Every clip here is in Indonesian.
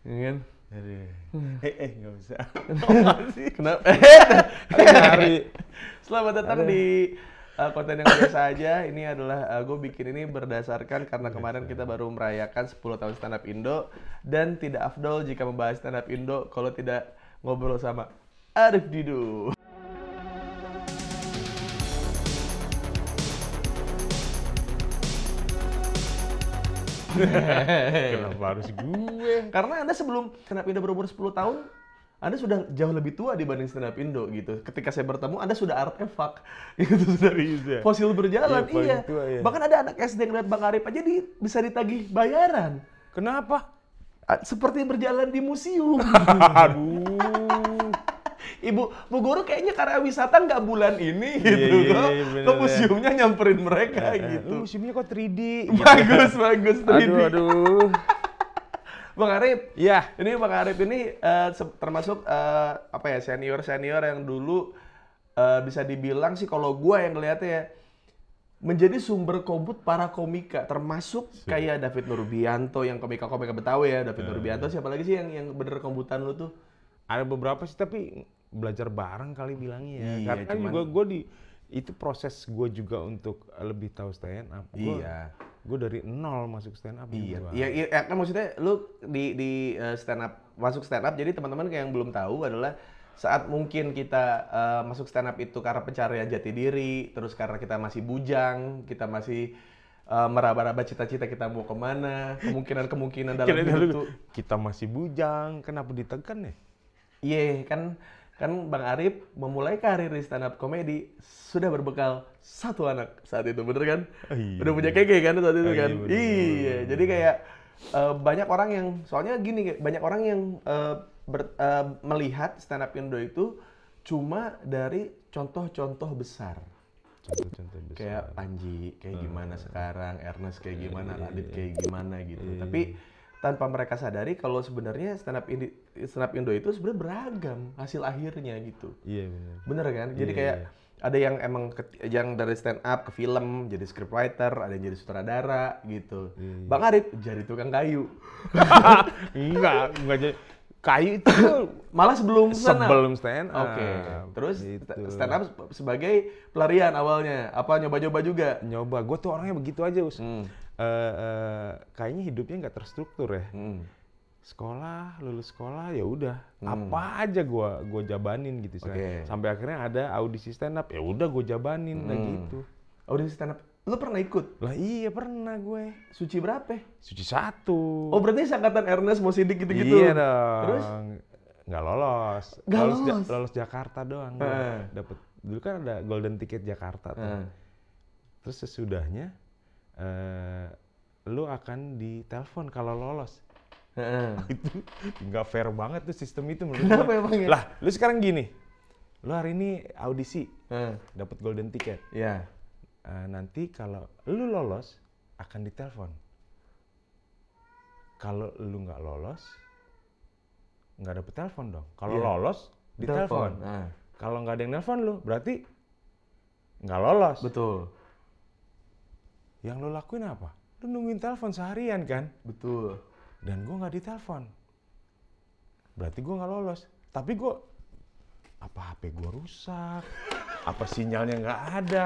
Iya kan? Aduh. Nggak bisa. Kenapa? Hari. Selamat datang di konten yang biasa aja. Ini adalah gue bikin ini berdasarkan karena kemarin kita baru merayakan 10 tahun stand up Indo, dan tidak afdol jika membahas stand up Indo kalau tidak ngobrol sama Arif Didu. Kenapa harus gue? Karena Anda sebelum stand up Indo berumur 10 tahun, Anda sudah jauh lebih tua dibanding stand up Indo gitu. Ketika saya bertemu, Anda sudah artefak. Itu sudah Bisa. fosil berjalan, Iya, paling iya. tua, iya. Bahkan ada anak SD yang lihat Bang Arif aja bisa ditagih bayaran. Kenapa? Seperti berjalan di museum. Aduh. Bu Guru kayaknya karya wisata nggak bulan ini gitu. Iya, bener, Ke museumnya nyamperin mereka gitu. Museumnya kok 3D? Bagus, bagus. 3D. Aduh. Bang Arif, Ya. ini Bang Arif ini termasuk apa ya, senior yang dulu bisa dibilang sih kalau gua yang ngeliatnya ya, menjadi sumber komut para komika, termasuk kayak David Nurbianto yang komika-komika Betawi ya. David Nurbianto, siapa lagi sih yang bener komputan lu tuh? Ada beberapa sih, tapi belajar bareng kali bilangnya ya. Iya, Karena kan cuman- juga gue itu proses gue juga untuk lebih tahu stand up. Iya. Gue dari nol masuk stand up. Iya, juga. iya kan maksudnya lu di stand up, masuk stand up. Jadi teman-teman yang belum tahu adalah saat mungkin kita masuk stand up itu karena pencarian jati diri, terus karena kita masih bujang, kita masih meraba-raba cita-cita kita mau kemana, kemungkinan dalam Kira-kira hidup lu, tuh. kita masih bujang, kenapa ditekan ya? Iya, kan Bang Arif memulai karir di stand up comedy sudah berbekal satu anak saat itu, bener kan? Oh, iya. Udah punya keke kan saat itu Oh, kan? iya, bener, Iya, jadi kayak banyak orang yang, soalnya gini, banyak orang yang melihat stand up Indo itu cuma dari contoh-contoh besar. Contoh-contoh besar. Kayak Panji, kayak gimana sekarang, Ernest kayak gimana, Radit kayak gimana gitu. Tapi tanpa mereka sadari kalau sebenarnya stand up Indo itu sebenarnya beragam hasil akhirnya gitu. Iya benar. Bener kan? Jadi kayak ada yang emang yang dari stand up ke film jadi scriptwriter, ada yang jadi sutradara gitu. Bang Arif jadi tukang kayu. enggak jadi. Kayu itu Malah sebelum stand up. sebelum stand up. Oke. Terus Gitu. stand up sebagai pelarian awalnya. Apa nyoba-nyoba juga? Nyoba, gue tuh orangnya begitu aja, Us. Hmm. Kayaknya hidupnya nggak terstruktur ya. Sekolah, lulus sekolah, ya udah apa aja gua jabanin gitu. Oke. Sampai akhirnya ada audisi stand up, ya udah gue jabanin lah gitu. Audisi stand up. Lu pernah ikut? Lah iya pernah gue. Suci berapa? Suci 1. Oh berarti seangkatan Ernest, Mo Sidik gitu-gitu? Iya dong. Terus? Nggak lolos. Nggak lolos? Lolos Jakarta doang. Dapet. Dulu kan ada golden ticket Jakarta tuh. Terus sesudahnya lu akan ditelepon kalau lolos. Itu nggak fair banget tuh sistem itu menurut Kenapa gue. emangnya? Lah, lu sekarang gini. Lu hari ini audisi, dapat golden ticket. Ya. Nanti kalau lu lolos akan ditelepon. Kalau lu nggak lolos, nggak dapet telepon dong. Kalau lolos, ditelepon. Kalau nggak ada yang nelpon lu, berarti nggak lolos. Betul. Yang lu lakuin apa? Lu nungguin telepon seharian kan? Betul. Dan gue nggak ditelepon. Berarti gue nggak lolos. Tapi gue, apa HP gue rusak? Apa sinyalnya nggak ada?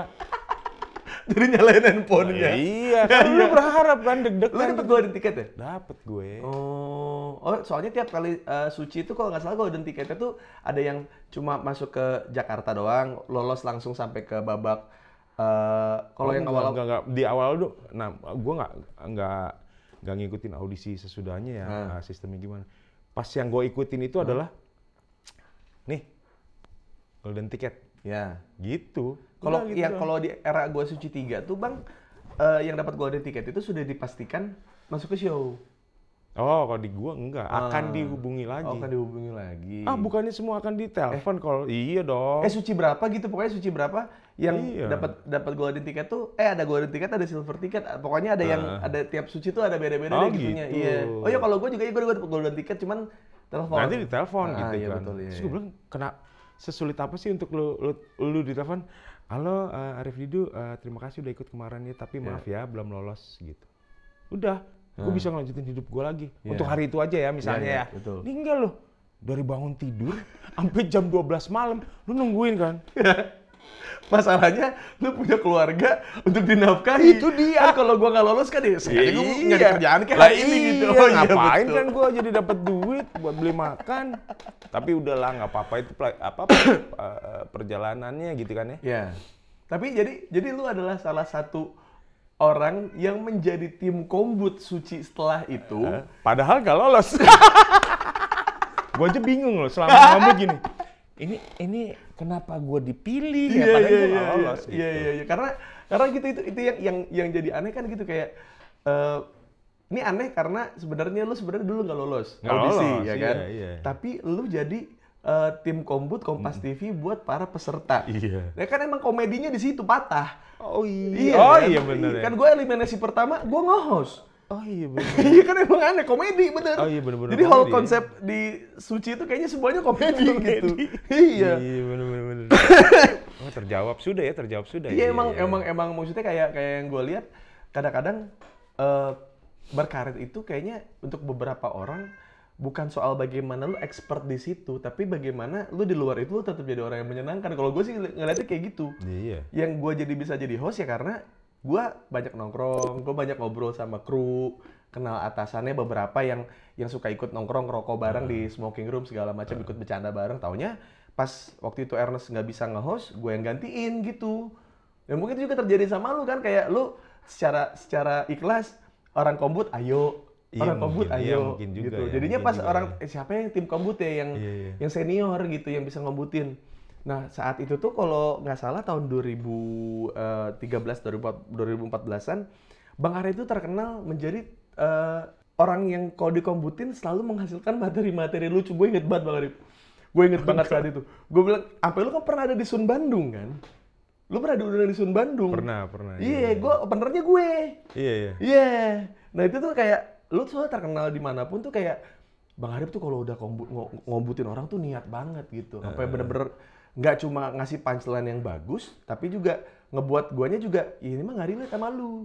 Jadi nyalain handphonenya. Iya, kan lu berharap kan, Lu deg-degan. dapet golden ticket ya? Dapet gue. Oh, soalnya tiap kali Suci itu kalau nggak salah golden ticketnya tuh ada yang cuma masuk ke Jakarta doang, lolos langsung sampai ke babak. Kalau yang awal enggak, di awal tuh, nah gue nggak ngikutin audisi sesudahnya ya, sistemnya gimana. Pas yang gue ikutin itu adalah, nih, golden ticket, ya. gitu. Kalau Udah gitu yang doang. kalau di era gua Suci 3 tuh Bang, yang dapat golden ticket itu sudah dipastikan masuk ke show. Oh, kalau di gue enggak, akan dihubungi lagi. Oh, kan dihubungi lagi. Bukannya semua akan ditelepon kalau iya dong. Suci berapa gitu, pokoknya Suci berapa yang Iya. dapat golden ticket tuh, ada golden ticket, ada silver ticket, pokoknya ada yang ada tiap Suci tuh ada beda-beda Oh, deh gitunya. gitu. Iya. Oh ya kalau gua juga dapat golden ticket cuman telepon. Nanti ditelepon gitu iya, kan. Betul, iya. Terus gue bilang, sesulit apa sih untuk lu ditelepon? Halo Arif Didu, terima kasih udah ikut kemarin ya, tapi maaf ya belum lolos gitu. Udah, gue bisa ngelanjutin hidup gue lagi. Untuk hari itu aja ya misalnya ya. Betul. Ini enggak loh, dari bangun tidur sampai jam 12 malam, lu nungguin kan? Masalahnya lu punya keluarga untuk dinafkahi. Itu dia. Kan kalau gua nggak lolos kan ya saya gue nyari kerjaan kayak lah hari ini gitu. Oh, ngapain betul. kan gua jadi dapat duit buat beli makan. Tapi udahlah nggak apa-apa itu perjalanannya gitu kan ya. Ya. Tapi jadi lu adalah salah satu orang yang menjadi tim Kombut Suci setelah itu. Padahal nggak lolos. Gua aja bingung loh selama ngomong gini. Ini kenapa gue dipilih ya padahal gue nggak lolos gitu. Iya. Karena gitu itu yang jadi aneh kan gitu kayak ini aneh karena sebenarnya lu dulu nggak lolos audisi ya kan. Iya. Tapi lu jadi tim Kombut Kompas TV buat para peserta. Iya. Ya kan emang komedinya di situ patah. Oh iya. Iya benar ya. Kan gue eliminasi pertama gue nge-host. Oh iya benar. Iya kan emang aneh, komedi bener. Oh iya bener-bener. Jadi whole konsep di Suci itu kayaknya semuanya komedi gitu. Iya. Iya bener. Oh terjawab sudah. Iya emang maksudnya kayak yang gue lihat kadang-kadang berkarir itu kayaknya untuk beberapa orang bukan soal bagaimana lu expert di situ, tapi bagaimana lu di luar itu lu tetap jadi orang yang menyenangkan. Kalau gue sih ngeliatnya kayak gitu. Iya. Yang gue bisa jadi host ya karena gue banyak nongkrong, gue banyak ngobrol sama kru, kenal atasannya beberapa yang suka ikut nongkrong, ngerokok bareng di smoking room segala macam, ikut bercanda bareng. Taunya pas waktu itu Ernest nggak bisa nge-host, gue yang gantiin gitu. Ya mungkin itu juga terjadi sama lu kan, kayak lu secara ikhlas orang Kombut ayo, orang Kombut ayo juga, gitu. ya, Jadinya pas juga, orang siapa yang tim Kombut ya yang senior gitu yang bisa ngombutin. Nah, saat itu tuh kalau nggak salah tahun 2014-an, Bang Arya itu terkenal menjadi orang yang kalau dikombutin selalu menghasilkan materi-materi lucu. Gue inget banget Bang Arya. Gue inget banget saat itu. Gue bilang, sampai lu kan pernah ada di Sun Bandung kan? Lu pernah diundang di Sun Bandung? Pernah. Iya, gue openernya gue. Iya. Nah itu tuh kayak, lu soalnya terkenal dimanapun tuh kayak, Bang Arya tuh kalau udah ngombutin orang tuh niat banget gitu. Sampai bener-bener nggak cuma ngasih punchline yang bagus, tapi juga ngebuat guanya juga, ini mah nggak relate sama lu.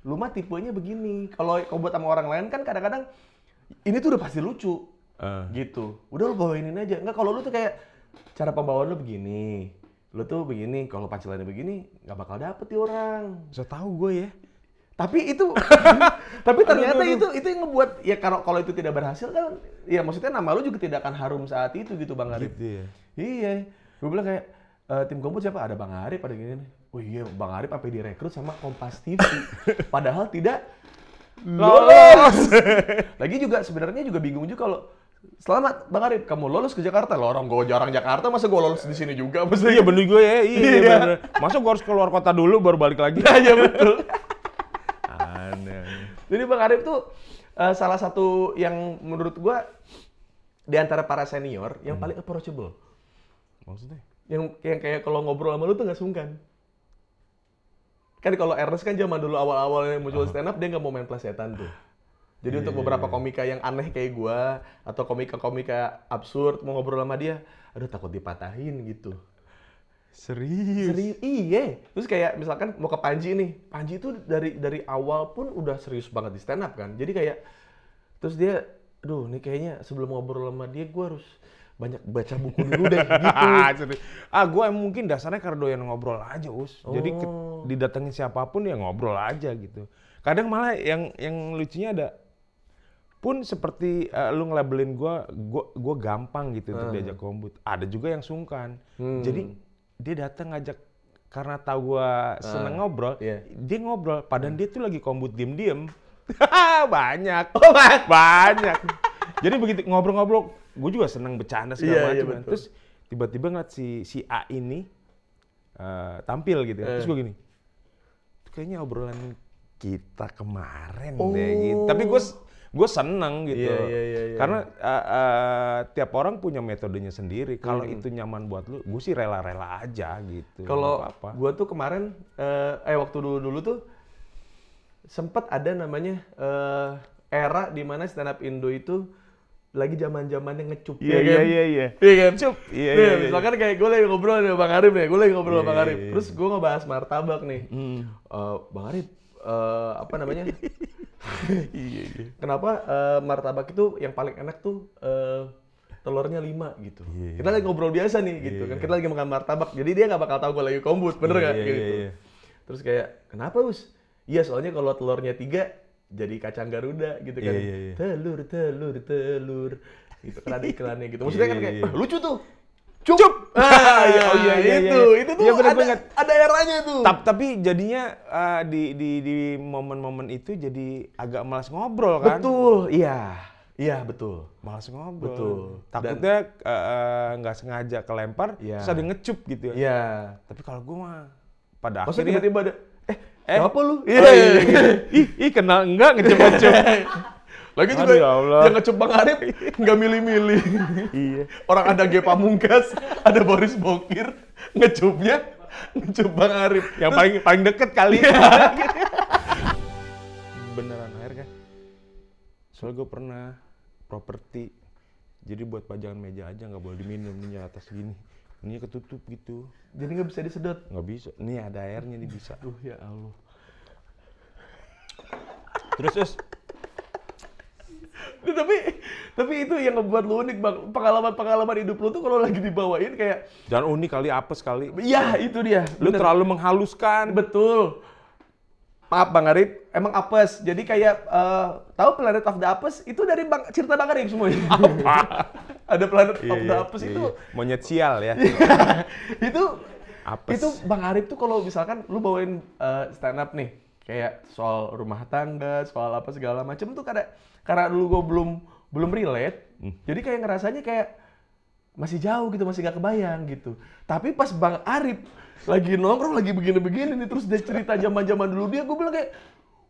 Lu mah tipenya begini. Kalau buat sama orang lain kan kadang-kadang, ini tuh udah pasti lucu. Gitu. Udah lu bawainin aja. Nggak, kalau lu tuh kayak, cara pembawaan lu begini. Lu tuh begini, kalau punchline-nya begini, nggak bakal dapet di orang. Bisa tahu gue ya. Tapi itu, tapi ternyata itu yang ngebuat, ya kalau itu tidak berhasil kan, ya maksudnya nama lu juga tidak akan harum saat itu gitu Bang Arif. Gitu ya. Iya. Gue bilang kayak, tim Kombut siapa? Ada Bang Arif, ada gini nih. Oh iya, Bang Arif sampai direkrut sama Kompas TV. Padahal tidak lolos. Lagi juga sebenarnya juga bingung juga kalau, selamat Bang Arif, kamu lolos ke Jakarta. Loh, orang gue jarang Jakarta, masa gue lolos di sini juga? Iya bener gue ya, iya bener. Masa gue harus keluar kota dulu baru balik lagi? Iya betul. Aneh. Jadi Bang Arif tuh salah satu yang menurut gue di antara para senior yang paling approachable. Maksudnya? Yang kayak kalau ngobrol sama lu tuh nggak sungkan. Kan kalau Ernest kan zaman dulu awal-awalnya muncul stand up, dia nggak mau main plesetan tuh. Jadi untuk beberapa komika yang aneh kayak gua atau komika-komika absurd mau ngobrol sama dia, aduh takut dipatahin gitu. Serius? Iya. Terus kayak misalkan mau ke Panji nih. Panji itu dari awal pun udah serius banget di stand up kan. Jadi kayak terus dia, aduh nih kayaknya sebelum ngobrol sama dia gua harus banyak baca buku dulu deh gitu. Gue mungkin dasarnya karena doyan ngobrol aja, Us. Jadi didatengin siapapun ya ngobrol aja gitu. Kadang malah yang lucunya ada pun seperti lu ngelabelin gue gampang gitu untuk diajak kombut. Ada juga yang sungkan. Jadi dia datang ngajak karena tahu gue seneng ngobrol, dia ngobrol. Padahal dia tuh lagi kombut diem-diem. Banyak. Banyak. Jadi begitu ngobrol-ngobrol, gue juga seneng bercanda segala macam. Terus tiba-tiba ngeliat si A ini tampil gitu. Terus gue gini, kayaknya obrolan kita kemarin deh gitu. Tapi gue seneng gitu. Karena tiap orang punya metodenya sendiri. Kalau itu nyaman buat lu, gue sih rela-rela aja gitu. Kalau gue tuh kemarin, waktu dulu tuh sempet ada namanya era di mana stand up Indo itu lagi zaman-zamannya ngecup. Iya kan? Cup. Iya. Misalkan kayak gue lagi ngobrol sama Bang Arif nih, sama Bang Arif. Terus gue ngebahas martabak nih. Bang Arif, apa namanya? Iya. Kenapa martabak itu yang paling enak tuh telurnya 5 gitu. Iya. Kita lagi ngobrol biasa nih gitu kan. Kita lagi makan martabak. Jadi dia nggak bakal tahu gue lagi kombut, bener nggak? Iya, Gitu. iya. Terus kayak, kenapa Us? Iya soalnya kalau telurnya 3 jadi kacang Garuda gitu kan. Iya. Telur. Gitu kan ada iklannya gitu. Maksudnya kan kayak, Iya. lucu tuh. Cup. Itu tuh Iya, bener. ada eranya tuh. Tapi jadinya di momen-momen itu jadi agak malas ngobrol kan? Betul, iya betul. Malas ngobrol. Betul. Takutnya nggak sengaja kelempar, Iya. terus ada ngecup gitu ya. Iya. Tapi kalau gue mah pada Masa akhirnya tiba-tiba ada, siapa lu? ih kenal enggak ngecup-ngecup. Lagi juga Aduh, ya Allah. yang ngecup Bang Arif nggak milih-milih. Iya. Orang ada Ge Pamungkas, ada Boris Bokir, ngecupnya ngecup Bang Arif. Yang paling deket kali. Beneran air kan? Soalnya gue pernah properti, jadi buat pajangan meja aja nggak boleh diminum, ini atas gini. Ini ketutup gitu. Jadi nggak bisa disedot. Nggak bisa. Nih ada airnya nih bisa. Aduh ya Allah. Terus Duh, tapi itu yang ngebuat lu unik Bang. Pengalaman hidup lu tuh kalau lagi dibawain kayak, jangan unik kali, apes kali. iya itu dia. Lu Bener. terlalu menghaluskan. Betul. Maaf Bang Arif, emang apes. Jadi kayak tahu Planet of the Apes itu dari cerita Bang Arif semuanya. Apa? Ada Planet of the Iya, Apes iya, itu. iya. Monyet sial ya. itu Apes. itu Bang Arif tuh kalau misalkan lu bawain stand up nih, kayak soal rumah tangga, soal apa segala macem tuh karena dulu gue belum relate, jadi kayak ngerasanya kayak masih jauh gitu, masih gak kebayang gitu. Tapi pas Bang Arif lagi nongkrong, lagi begini-begini nih, terus dia cerita zaman-zaman dulu dia, gue bilang kayak,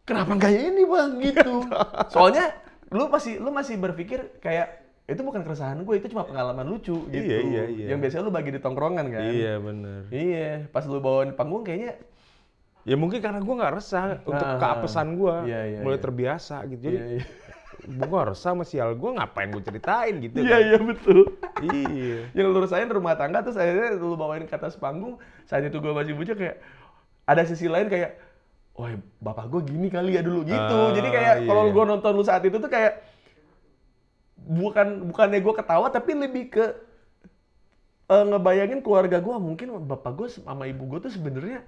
kenapa kayak ini Bang gitu. Soalnya lu masih berpikir kayak itu bukan keresahan gue, itu cuma pengalaman lucu gitu. Iya. Yang biasanya lu bagi di tongkrongan kan. Iya bener. Iya, pas lu bawain panggung kayaknya Ya mungkin karena gue nggak resah untuk keapesan gue, Iya, mulai iya. terbiasa gitu. Jadi iya. gue nggak resah sama sial gue, ngapain gue ceritain gitu. Iya, kan. iya betul. Iya. Yang lu rasain rumah tangga terus akhirnya lu bawain ke atas panggung, saat itu gue masih bocah kayak ada sisi lain kayak, wah bapak gue gini kali ya dulu gitu. Jadi kayak iya, kalau iya. gue nonton lu saat itu tuh kayak bukannya gue ketawa tapi lebih ke ngebayangin keluarga gue, mungkin bapak gue sama ibu gue tuh sebenarnya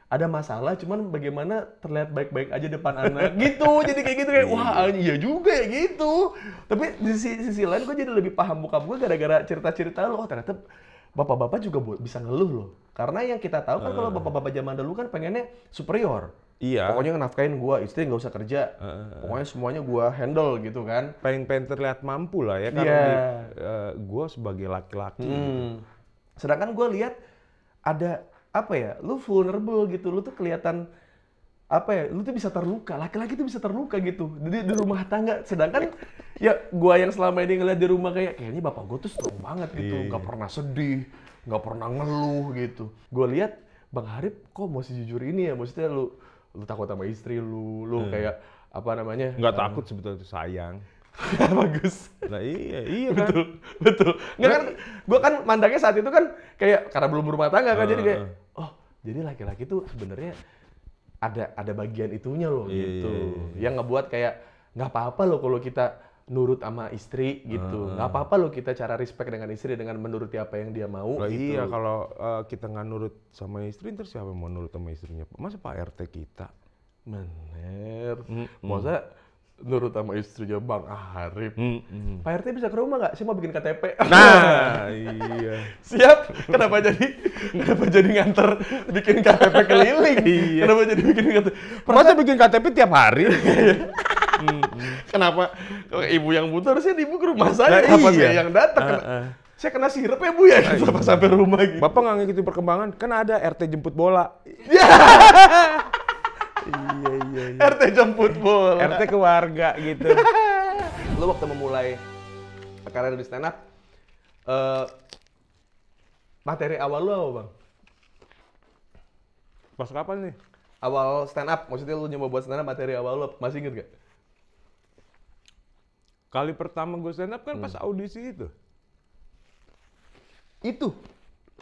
ada masalah, cuman bagaimana terlihat baik-baik aja depan anak gitu. Jadi kayak gitu kayak wah iya juga ya gitu. Tapi di sisi lain gue jadi lebih paham bokap gue gara-gara cerita-cerita lo. Oh ternyata bapak-bapak juga bisa ngeluh loh. Karena yang kita tahu kan kalau bapak-bapak zaman dulu kan pengennya superior. Iya. Pokoknya nafkain gue, istri nggak usah kerja. Pokoknya semuanya gue handle gitu kan. Pengen terlihat mampu lah ya, karena Iya. gue sebagai laki-laki. Sedangkan gue lihat ada apa ya, lu vulnerable gitu, lu tuh kelihatan apa ya, lu tuh bisa terluka, laki-laki tuh bisa terluka gitu di rumah tangga. Sedangkan ya gue yang selama ini ngeliat di rumah kayaknya bapak gue tuh strong banget gitu, nggak pernah sedih, nggak pernah ngeluh gitu. Gue lihat Bang Arif kok masih jujur ini ya, maksudnya lu takut sama istri lu kayak apa namanya? Nggak takut sebetulnya, itu sayang. Bagus. Nah iya kan. Betul. Nggak kan, gue kan mandangnya saat itu kan kayak karena belum berumah tangga kan, jadi kayak oh jadi laki-laki tuh sebenarnya ada bagian itunya loh gitu. Yang ngebuat kayak nggak apa-apa loh kalau kita nurut sama istri gitu. Nggak apa-apa loh kita cara respect dengan istri dengan menuruti apa yang dia mau. Lah gitu. iya, kalau kita nggak nurut sama istri, terus siapa yang mau nurut sama istrinya? Masa Pak RT kita? Bener. Masa nurut sama istrinya Bang Arif. Pak RT bisa ke rumah nggak? Saya mau bikin KTP. Nah, iya. Siap. Kenapa jadi nganter bikin KTP keliling? Iya. Kenapa jadi bikin KTP? Masa bikin KTP tiap hari? Kenapa? Kalau ibu yang butuh harusnya ibu ke rumah saya. Nah, Apa iya. saya yang datang? Saya kena sirep ya Bu ya, sampai sampai rumah gitu. Bapak nggak ngikutin perkembangan? Kan ada RT jemput bola. Iya. RT jemput bola. RT ke warga gitu. Lo waktu memulai karir di stand up, materi awal lo apa Bang? Pas kapan nih? Awal stand up, maksudnya lu nyoba buat stand up, materi awal lo masih inget gak? Kali pertama gue stand up kan pas audisi itu. Itu.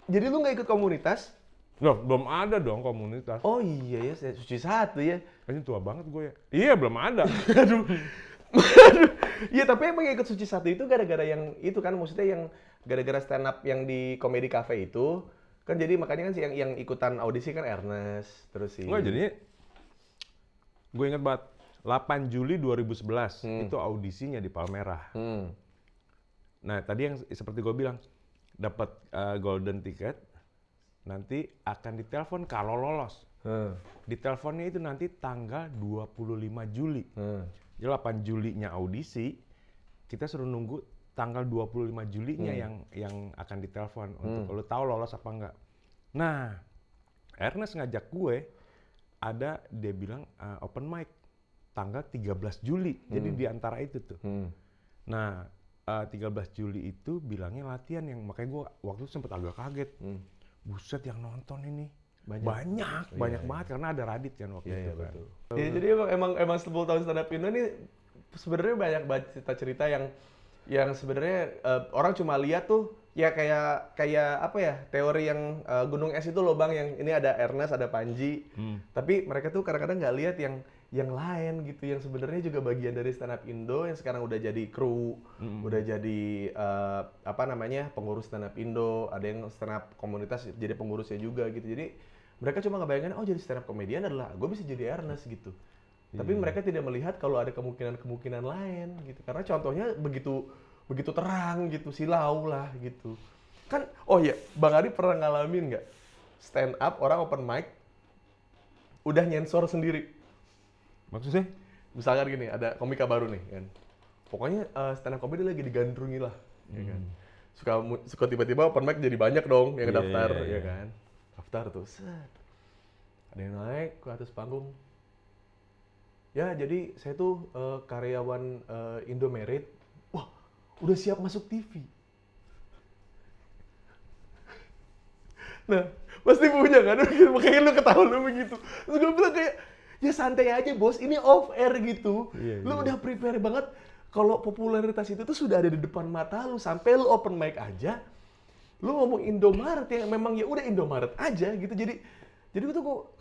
Jadi lu nggak ikut komunitas, Loh, belum ada dong komunitas. Oh iya ya, Suci Satu ya. Kayaknya tua banget gue ya. Iya, belum ada. Aduh. Iya, tapi emang ikut Suci Satu itu gara-gara yang itu kan, maksudnya yang gara-gara stand up yang di Comedy Cafe itu kan, jadi makanya kan sih yang ikutan audisi kan Ernest terus sih. Enggak, jadinya gue inget banget 8 Juli 2011 itu audisinya di Palmerah. Nah, tadi yang seperti gue bilang, dapat golden ticket, nanti akan ditelepon kalau lolos. Diteleponnya itu nanti tanggal 25 Juli. Jadi 8 Julinya audisi, kita suruh nunggu tanggal 25 Julinya yang akan ditelepon untuk lo tahu lolos apa enggak. Nah, Ernest ngajak gue, dia bilang open mic tanggal 13 Juli. Jadi di antara itu tuh. Nah, 13 Juli itu bilangnya latihan, yang makanya gue waktu itu sempet agak kaget. Buset, yang nonton ini banyak banget karena ada Radit kan waktu itu kan. Betul. Ya, jadi emang 10 tahun stand up Indo ini sebenarnya banyak banget cerita-cerita yang sebenarnya orang cuma lihat tuh ya kayak apa ya, teori yang gunung es itu loh Bang, yang ini ada Ernest, ada Panji. Tapi mereka tuh kadang-kadang nggak lihat yang lain gitu, yang sebenarnya juga bagian dari stand up Indo yang sekarang udah jadi kru, udah jadi apa namanya, pengurus stand up Indo, ada yang stand up komunitas jadi pengurusnya juga gitu. Jadi mereka cuma ngebayangin, oh jadi stand up komedian adalah gue bisa jadi Ernest gitu. Tapi mereka tidak melihat kalau ada kemungkinan-kemungkinan lain gitu. Karena contohnya begitu terang gitu, silau lah gitu. Kan, oh iya, Bang Ari pernah ngalamin nggak stand up orang open mic udah nyensor sendiri? Maksudnya? Misalkan gini, ada komika baru nih kan. Pokoknya stand up comedy lagi digandrungi lah, ya kan. Suka tiba-tiba open mic jadi banyak dong yang daftar, ya kan. Daftar tuh, set. Ada yang naik ke atas panggung. Ya, jadi saya tuh karyawan Indomaret. Wah, udah siap masuk TV. Nah, pasti punya kan? Makanya lu ketawa lu begitu. Terus gue bilang kayak, ya santai aja bos, ini off air gitu. Lu udah prepare banget. Kalau popularitas itu tuh sudah ada di depan mata lu. Sampai lu open mic aja, lu ngomong Indomaret yang memang ya udah Indomaret aja gitu. Jadi tuh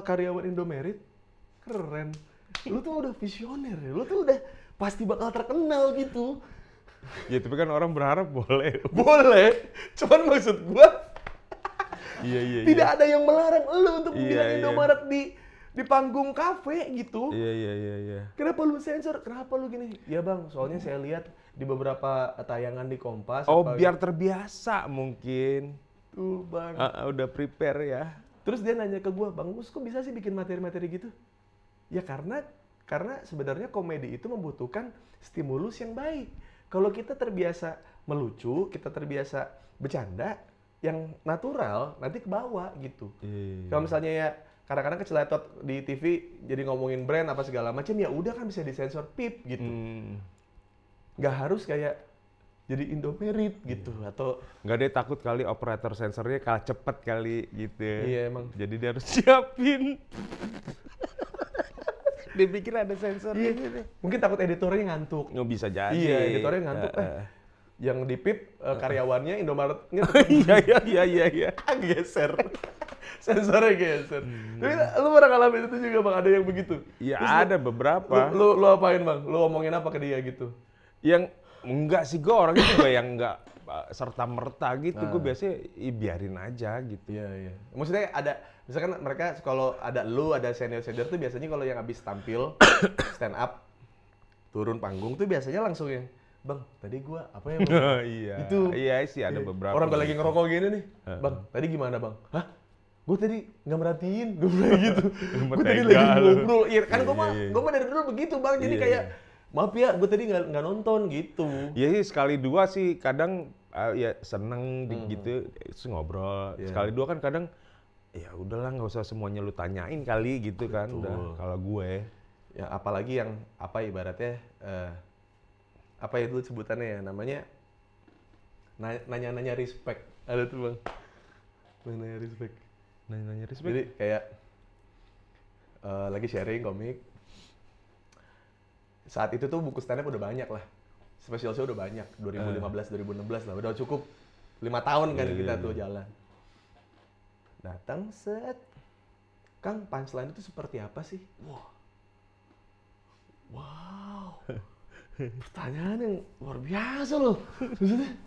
karyawan Indomaret keren. Lu tuh udah visioner ya, lu tuh udah pasti bakal terkenal gitu. Ya tapi kan orang berharap boleh. Boleh, cuman maksud gua Iya. tidak ada yang melarang lu untuk bilang Indomaret di panggung kafe gitu. Iya. Kenapa lu sensor? Kenapa lu gini? Ya bang, soalnya saya lihat di beberapa tayangan di Kompas. Oh, biar terbiasa mungkin. Tuh bang. Udah prepare ya. Terus dia nanya ke gua, Bang Mus kok bisa sih bikin materi-materi gitu? Ya karena sebenarnya komedi itu membutuhkan stimulus yang baik. Kalau kita terbiasa melucu, kita terbiasa bercanda, yang natural nanti ke bawah gitu. Kalau misalnya ya kadang-kadang keceletot di TV jadi ngomongin brand apa segala macam, ya udah kan bisa disensor pip gitu. Nggak harus kayak jadi Indomaret gitu atau nggak, dia takut kali operator sensornya kalah cepet kali gitu. Iya emang. Jadi dia harus siapin. Dia pikir ada sensor. Iya. Mungkin takut editornya ngantuk. Nggak bisa jadi. Iya, editornya ngantuk. Yang di pip karyawannya Indomaret. Iya. Geser. Sensornya geser. Tapi lu pernah ngalamin itu juga Bang, ada yang begitu? Iya, ada beberapa. Lu apain Bang? Lu ngomongin apa ke dia gitu? Yang enggak sih, gue orangnya juga yang enggak serta-merta gitu. Gue biasanya biarin aja gitu. Iya. Maksudnya ada, misalkan mereka kalau ada lu, ada senior-senior tuh biasanya kalau yang habis tampil stand up turun panggung tuh biasanya langsung yang, Bang, tadi gua apa ya Bang? Iya sih, ada beberapa. Orang lagi ngerokok gini nih. Bang, tadi gimana Bang? Hah? Gue tadi nggak merhatiin, gue bilang gitu. Gue tadi lagi ngobrol. Iya, kan gue mah dari dulu begitu Bang. Jadi kayak maaf ya, gue tadi nggak nonton gitu. Iya sih, sekali dua sih kadang ya seneng gitu, terus ngobrol. Sekali dua kan kadang ya udahlah, nggak usah semuanya lu tanyain kali gitu. Betul. Kan. Udah kalau gue. Ya apalagi yang apa ibaratnya apa itu sebutannya ya, namanya nanya-nanya respect. Ada tuh Bang. Nanya respect. Jadi kayak lagi sharing komik. Saat itu tuh buku stand up udah banyak lah. Special show udah banyak. 2015, 2016 lah. Udah cukup 5 tahun kan kita tuh jalan. Datang set. Kang, punchline itu seperti apa sih? Wow. Pertanyaan yang luar biasa loh. Maksudnya,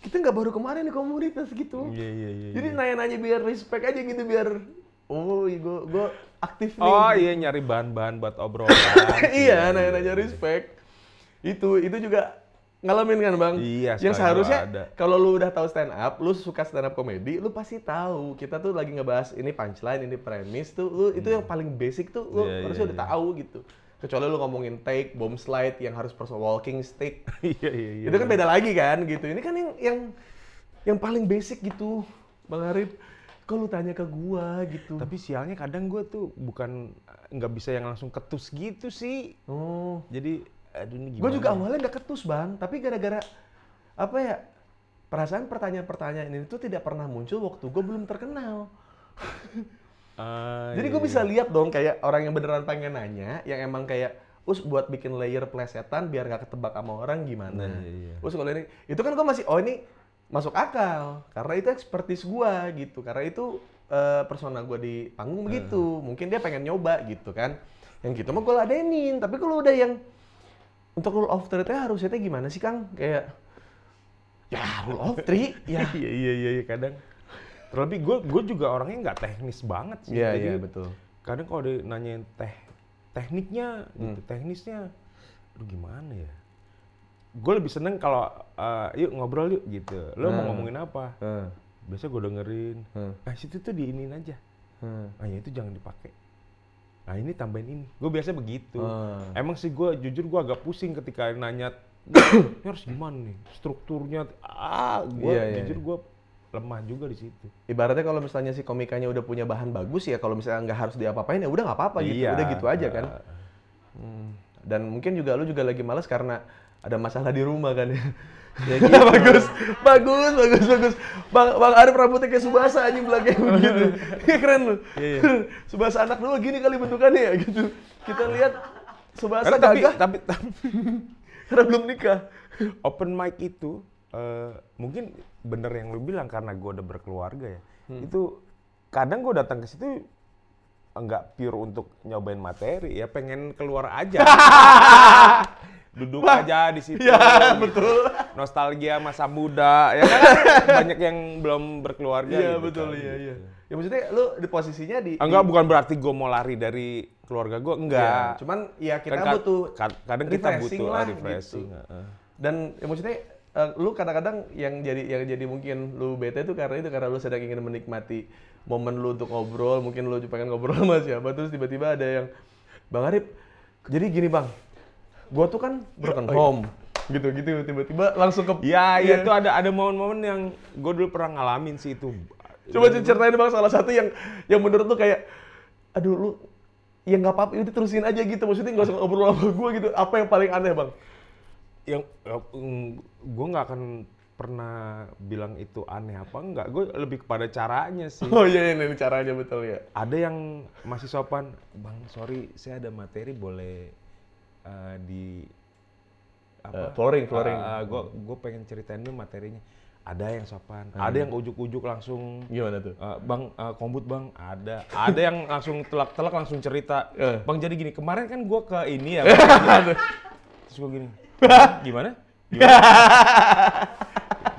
kita nggak baru kemarin nih komunitas gitu. Iya. Jadi nanya-nanya biar respect aja gitu, biar gue aktif nih. Oh iya, nyari bahan-bahan buat obrolan. Iya, nanya-nanya respect. Itu juga ngalamin kan Bang? Iya, yang seharusnya ada. kalau lu udah tahu stand up, lu suka stand up comedy, lu pasti tahu. Kita tuh lagi ngebahas ini punchline, ini premise tuh, lu itu yang paling basic tuh lu harusnya udah tahu gitu. Kecuali lu ngomongin take, bomb slide yang harus personal walking stick. Iya. Itu kan beda lagi kan gitu. Ini kan yang paling basic gitu, Bang Arif. Kalau lu tanya ke gua gitu. Tapi sialnya kadang gua tuh nggak bisa yang langsung ketus gitu sih. Oh. Jadi aduh ini gimana? Gue juga awalnya nggak ketus Bang, tapi gara-gara apa ya, perasaan pertanyaan-pertanyaan ini tuh tidak pernah muncul waktu gue belum terkenal. Jadi gue bisa lihat dong kayak orang yang beneran pengen nanya, yang emang kayak buat bikin layer plesetan biar nggak ketebak sama orang gimana. Kalau ini, itu kan gue masih ini masuk akal karena itu expertise gue gitu, karena itu persona gue di panggung begitu. Mungkin dia pengen nyoba gitu kan, yang gitu mah gue ladenin. Tapi kalau udah yang untuk rule of three-nya harusnya gimana sih Kang? Kayak ya rule of three ya. Iya kadang. Terlebih gue juga orangnya nggak teknis banget sih. Iya betul. Kadang kalau dia nanyain tekniknya, gitu, teknisnya, aduh gimana ya? Gue lebih seneng kalau yuk ngobrol yuk gitu. Lo mau ngomongin apa? Biasa gue dengerin. Situ tuh diinin aja. Ya itu jangan dipakai. Nah ini tambahin ini, gue biasa begitu. Emang sih gue jujur gue agak pusing ketika nanya, ini harus gimana nih, strukturnya. Jujur gue lemah juga di situ. Ibaratnya kalau misalnya si komikanya udah punya bahan bagus ya, kalau misalnya nggak harus diapa-apain ya udah nggak apa-apa gitu, udah gitu aja kan. Dan mungkin juga lu juga lagi malas karena ada masalah di rumah kan ya. Ya gitu. bagus. Bang Arif rambutnya kayak Subasa anjing belakang gitu. Keren lu. Iya. Subasa anak dulu gini kali bentukannya ya gitu. Kita lihat Subasa gagah. Tapi karena belum nikah. Open mic itu mungkin bener yang lu bilang karena gue udah berkeluarga ya. Itu kadang gue datang ke situ enggak pure untuk nyobain materi ya, pengen keluar aja. Duduk aja di situ. Ya, betul. Nostalgia masa muda ya kan, banyak yang belum berkeluarga. Iya, gitu betul. kan, Iya. gitu. Ya maksudnya lu di posisinya bukan berarti gue mau lari dari keluarga gue, enggak. Ya, cuman ya kita kan, butuh kadang kita butuh lah, refreshing. Gitu. Dan ya maksudnya lu kadang-kadang yang jadi mungkin lu bete tuh karena lu sedang ingin menikmati momen lu untuk ngobrol, mungkin lu pengen ngobrol sama siapa terus tiba-tiba ada yang Bang Arif, jadi gini Bang, gua tuh kan broken home, gitu tiba-tiba langsung ke itu ada momen-momen yang gue dulu pernah ngalamin sih itu. Coba ceritain Bang salah satu yang menurut lu kayak aduh lu ya nggak apa-apa udah terusin aja gitu, maksudnya nggak usah ngobrol sama gue gitu. Apa yang paling aneh Bang? Yang gue nggak akan pernah bilang itu aneh apa enggak, gue lebih kepada caranya sih. Oh iya ini caranya betul ya. Ada yang masih sopan, Bang sorry saya ada materi boleh di apa? Flooring. Gue pengen ceritain dulu materinya. Ada yang sopan, ada yang ujuk-ujuk langsung. Gimana tuh? Bang, kombut bang, ada yang langsung telak-telak langsung cerita. Bang jadi gini, kemarin kan gue ke ini ya. Terus gue gini, gimana?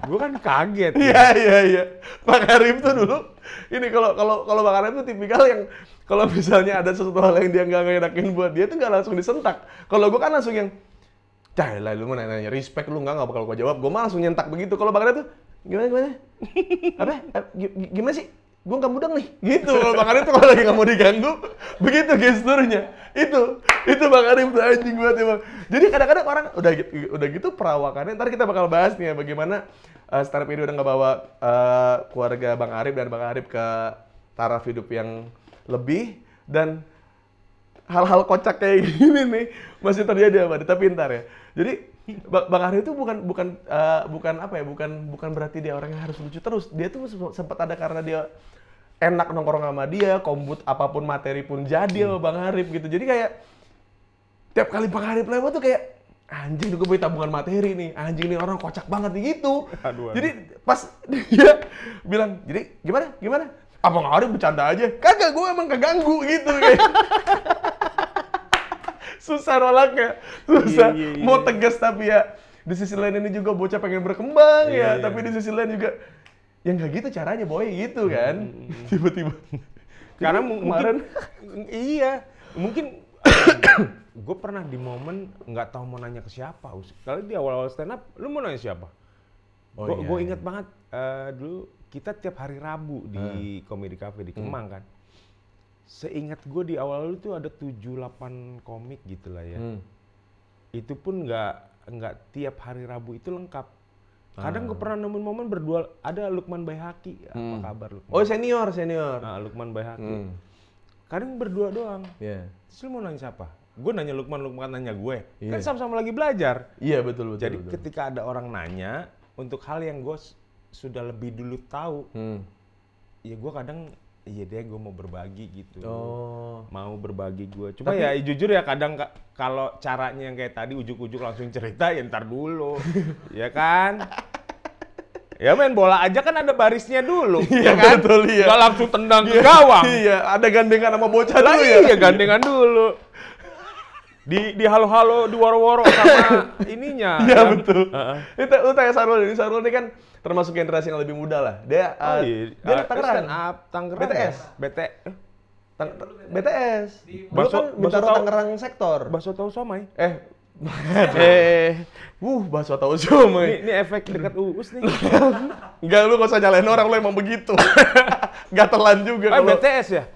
Gue kan kaget. Iya. Bang Arif tuh dulu, ini kalau Bang Arif tuh tipikal yang kalau misalnya ada sesuatu hal yang dia nggak ngenakin buat dia tuh nggak langsung disentak. Kalau gue kan langsung yang lah lu mau nanya respect lu nggak bakal gue jawab. Gue mah langsung nyentak begitu. Kalau Bang Arif tuh gimana? Apa? Gimana sih? Gue nggak mudeng nih. Gitu. Kalau Bang Arif tuh kalau lagi nggak mau diganggu, begitu gesturnya. Itu Bang Arif tuh anjing banget emang. Jadi kadang-kadang orang udah gitu perawakannya. Ntar kita bakal bahas nih ya bagaimana startup ini udah nggak bawa keluarga Bang Arif dan Bang Arif ke taraf hidup yang lebih, dan hal-hal kocak kayak gini nih masih terjadi sama Duta Pintar ya. Jadi Bang Arif itu bukan berarti dia orang yang harus lucu terus. Dia tuh sempat ada karena dia enak nongkrong sama dia, kombut apapun materi pun jadi sama Bang Arif gitu. Jadi kayak tiap kali Bang Arif lewat tuh kayak anjing gue punya tabungan materi nih, anjing nih orang kocak banget nih gitu. Jadi pas dia bilang, jadi gimana? Bang Arif bercanda aja. Kagak, gue emang keganggu gitu kayak. Susah nolaknya, susah. Iya. Mau tegas tapi ya di sisi lain ini juga bocah pengen berkembang ya, tapi di sisi lain juga ya nggak gitu caranya boy gitu kan. Tiba-tiba. Karena kemarin iya, mungkin gue pernah di momen nggak tahu mau nanya ke siapa. Kalau di awal-awal stand up, lu mau nanya siapa? Gue inget banget dulu kita tiap hari Rabu di Comedy Cafe di Kemang kan. Seingat gue di awal itu ada 7-8 komik gitu lah ya. Itu pun nggak tiap hari Rabu itu lengkap. Kadang gue pernah nemuin momen berdua, ada Lukman Baihaqi. Apa kabar Lukman? oh senior. Nah, Lukman Baihaqi. Kadang berdua doang. Iya. Terus lu mau nanya siapa? Gue nanya Lukman nanya gue. Kan sama-sama lagi belajar. Iya betul. Jadi ketika ada orang nanya untuk hal yang gue sudah lebih dulu tahu, ya gue kadang iya deh gue mau berbagi gitu. Mau berbagi gue. Cuma ya jujur ya kadang kalau caranya yang kayak tadi ujuk-ujuk langsung cerita ya ntar dulu. Ya kan? Ya main bola aja kan ada barisnya dulu. Iya ya kan? betul iya. Gak langsung tendang ke gawang. Iya, ada gandengan sama bocah dulu ya. Iya gandengan dulu. Di halo-halo, di woro-woro sama ininya. Iya betul. Lu tanya Sarul ini kan termasuk generasi yang lebih muda lah. Dia dia Tangerang. Tangerang. BTS. BTS. Dulu kan Bintaro Tangerang sektor. Bakso tahu somai. Bakso tahu somai. Ini efek dekat Uus nih. Enggak, lu gak usah nyalain orang, lu emang begitu. Gatelan juga kalau. BTS ya?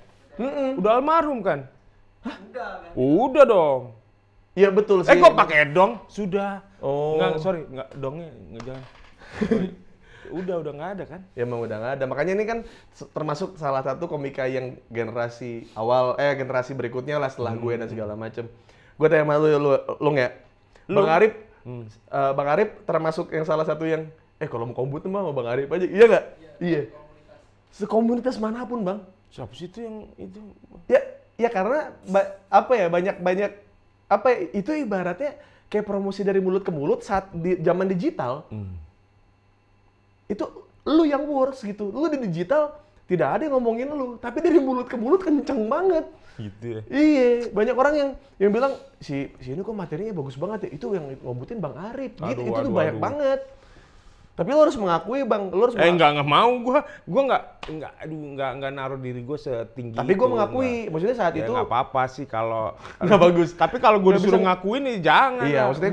Udah almarhum kan? Hah? Enggak kan? Udah dong. Iya betul sih. Kok pakai dong? Sudah. Oh. Enggak dongnya jangan. udah nggak ada kan? Ya emang udah nggak ada. Makanya ini kan termasuk salah satu komika yang generasi awal, generasi berikutnya lah setelah gue dan segala macem. Gue tanya sama lu ya. Bang Arif termasuk yang salah satu yang kalau mau kombut mah sama Bang Arif aja. Iya nggak? Iya. Sekomunitas manapun bang. Siapa sih itu yang itu? Ya karena banyak itu ibaratnya kayak promosi dari mulut ke mulut saat di zaman digital. Itu lu yang worse gitu. Lu di digital tidak ada yang ngomongin lu, tapi dari mulut ke mulut kenceng banget. Gitu ya. Iya, banyak orang yang bilang si ini kok materinya bagus banget ya. Itu yang ngobutin Bang Arif. Gitu. Itu tuh banyak banget. Tapi lo harus mengakui bang, lo harus nggak mau gue nggak naruh diri gue setinggi. Tapi gue mengakui, maksudnya saat itu nggak apa-apa sih kalau nggak bagus. Tapi kalau gue disuruh ngakuin nih jangan. Iya, maksudnya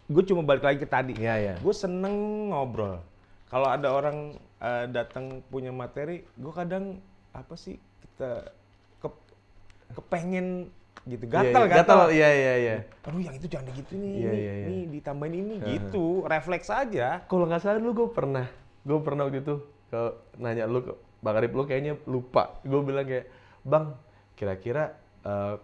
gue cuma balik lagi ke tadi. Iya. Gue seneng ngobrol. Kalau ada orang datang punya materi, gue kadang kita kepengen gitu, gatal. Iya. Aduh yang itu jangan gitu nih, Iya. ditambahin ini gitu, refleks aja. Kalau nggak salah gue pernah waktu itu nanya lu, Bang Arif, lu kayaknya lupa. Gue bilang kayak, Bang, kira-kira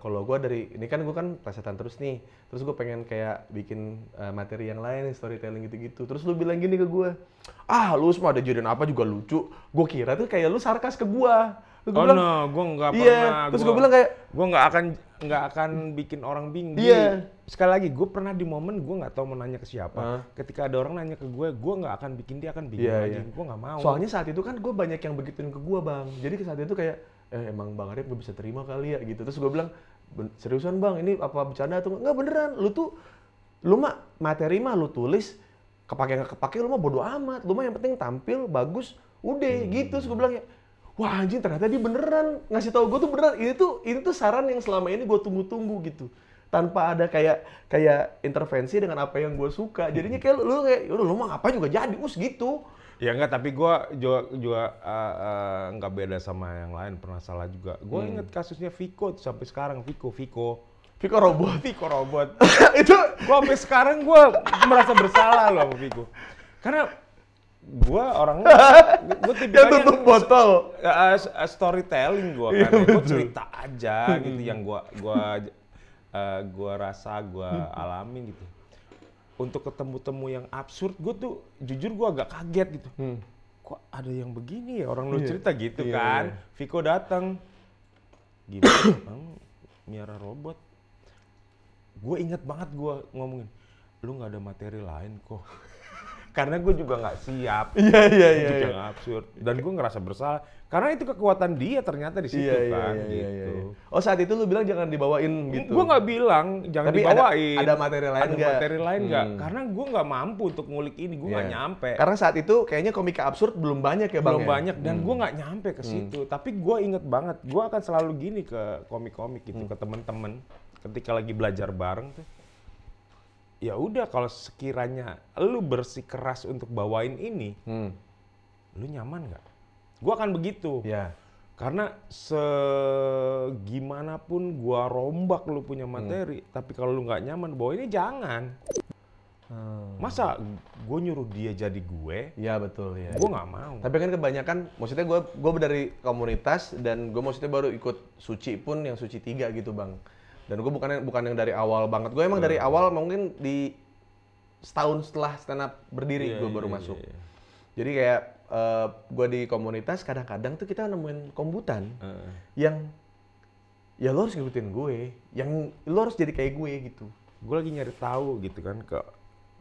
kalau gue ini kan gue kan plesetan terus nih, terus gue pengen kayak bikin materi yang lain, storytelling gitu-gitu. Terus lu bilang gini ke gue, lu semua ada jadian apa juga lucu. Gue kira tuh kayak lu sarkas ke gue. Gue nggak pernah. Terus gue bilang kayak, gue nggak akan bikin orang bingung. Iya. Sekali lagi, gue pernah di momen gue nggak tahu mau nanya ke siapa. Ketika ada orang nanya ke gue nggak akan bikin dia akan bingung lagi. Gue nggak mau. Soalnya saat itu kan gue banyak yang begituin ke gue bang. Jadi saat itu kayak, emang Bang Arif gak bisa terima kali ya gitu. Terus gue bilang, seriusan bang, ini apa bercanda atau nggak beneran? Lu mah materi mah lu tulis, kepake nggak kepake lu mah bodo amat. Lu mah yang penting tampil bagus, udah gitu. Terus gue bilang ya, wah anjing ternyata dia beneran ngasih tahu gue tuh beneran. Ini tuh saran yang selama ini gue tunggu-tunggu gitu. Tanpa ada kayak intervensi dengan apa yang gue suka. Jadinya kayak lu lu mah apa juga jadi gitu. Ya enggak, tapi gue juga nggak beda sama yang lain, pernah salah juga. Gue inget kasusnya Viko tuh sampai sekarang, Viko robot. Itu gue sampai sekarang gue merasa bersalah loh sama Viko. Karena gue orangnya, gue tipikalnya yang tutup botol. Storytelling gue kan, gue cerita aja gitu yang gue rasa, gue alamin gitu. Untuk ketemu-temu yang absurd, gue tuh jujur gue agak kaget gitu. Kok ada yang begini ya, orang lu cerita gitu kan. Viko datang, gimana bang, miara robot. Gue inget banget gue ngomongin, lu nggak ada materi lain kok. Karena gue juga nggak siap. Iya. Yang absurd. Dan gue ngerasa bersalah. Karena itu kekuatan dia ternyata di situ kan. Gitu. Oh saat itu lu bilang jangan dibawain gitu? Gue nggak bilang jangan tapi dibawain. ada materi lain nggak? Ada materi lain nggak? Karena gue nggak mampu untuk ngulik ini. Gue nggak nyampe. Karena saat itu kayaknya komika absurd belum banyak ya Bang? Belum banyak dan gue nggak nyampe ke situ. Tapi gue inget banget. Gue akan selalu gini ke komik-komik gitu. Ke temen-temen. Ketika lagi belajar bareng tuh. Ya udah kalau sekiranya lu bersikeras untuk bawain ini, lu nyaman nggak? Gue akan begitu. Ya. Karena segimanapun gue rombak lu punya materi, tapi kalau lu nggak nyaman bawa ini jangan. Masa gue nyuruh dia jadi gue? Ya betul ya. Gue nggak mau. Tapi kan kebanyakan, maksudnya gue dari komunitas dan gue maksudnya baru ikut Suci pun yang Suci 3 gitu Bang. Dan gue bukan yang dari awal banget. Gue emang dari awal mungkin di setahun setelah stand up berdiri gue baru masuk. Jadi kayak gue di komunitas kadang-kadang tuh kita nemuin kombutan yang ya lo harus ngikutin gue, yang lo harus jadi kayak gue gitu. Gue lagi nyari tahu gitu kan,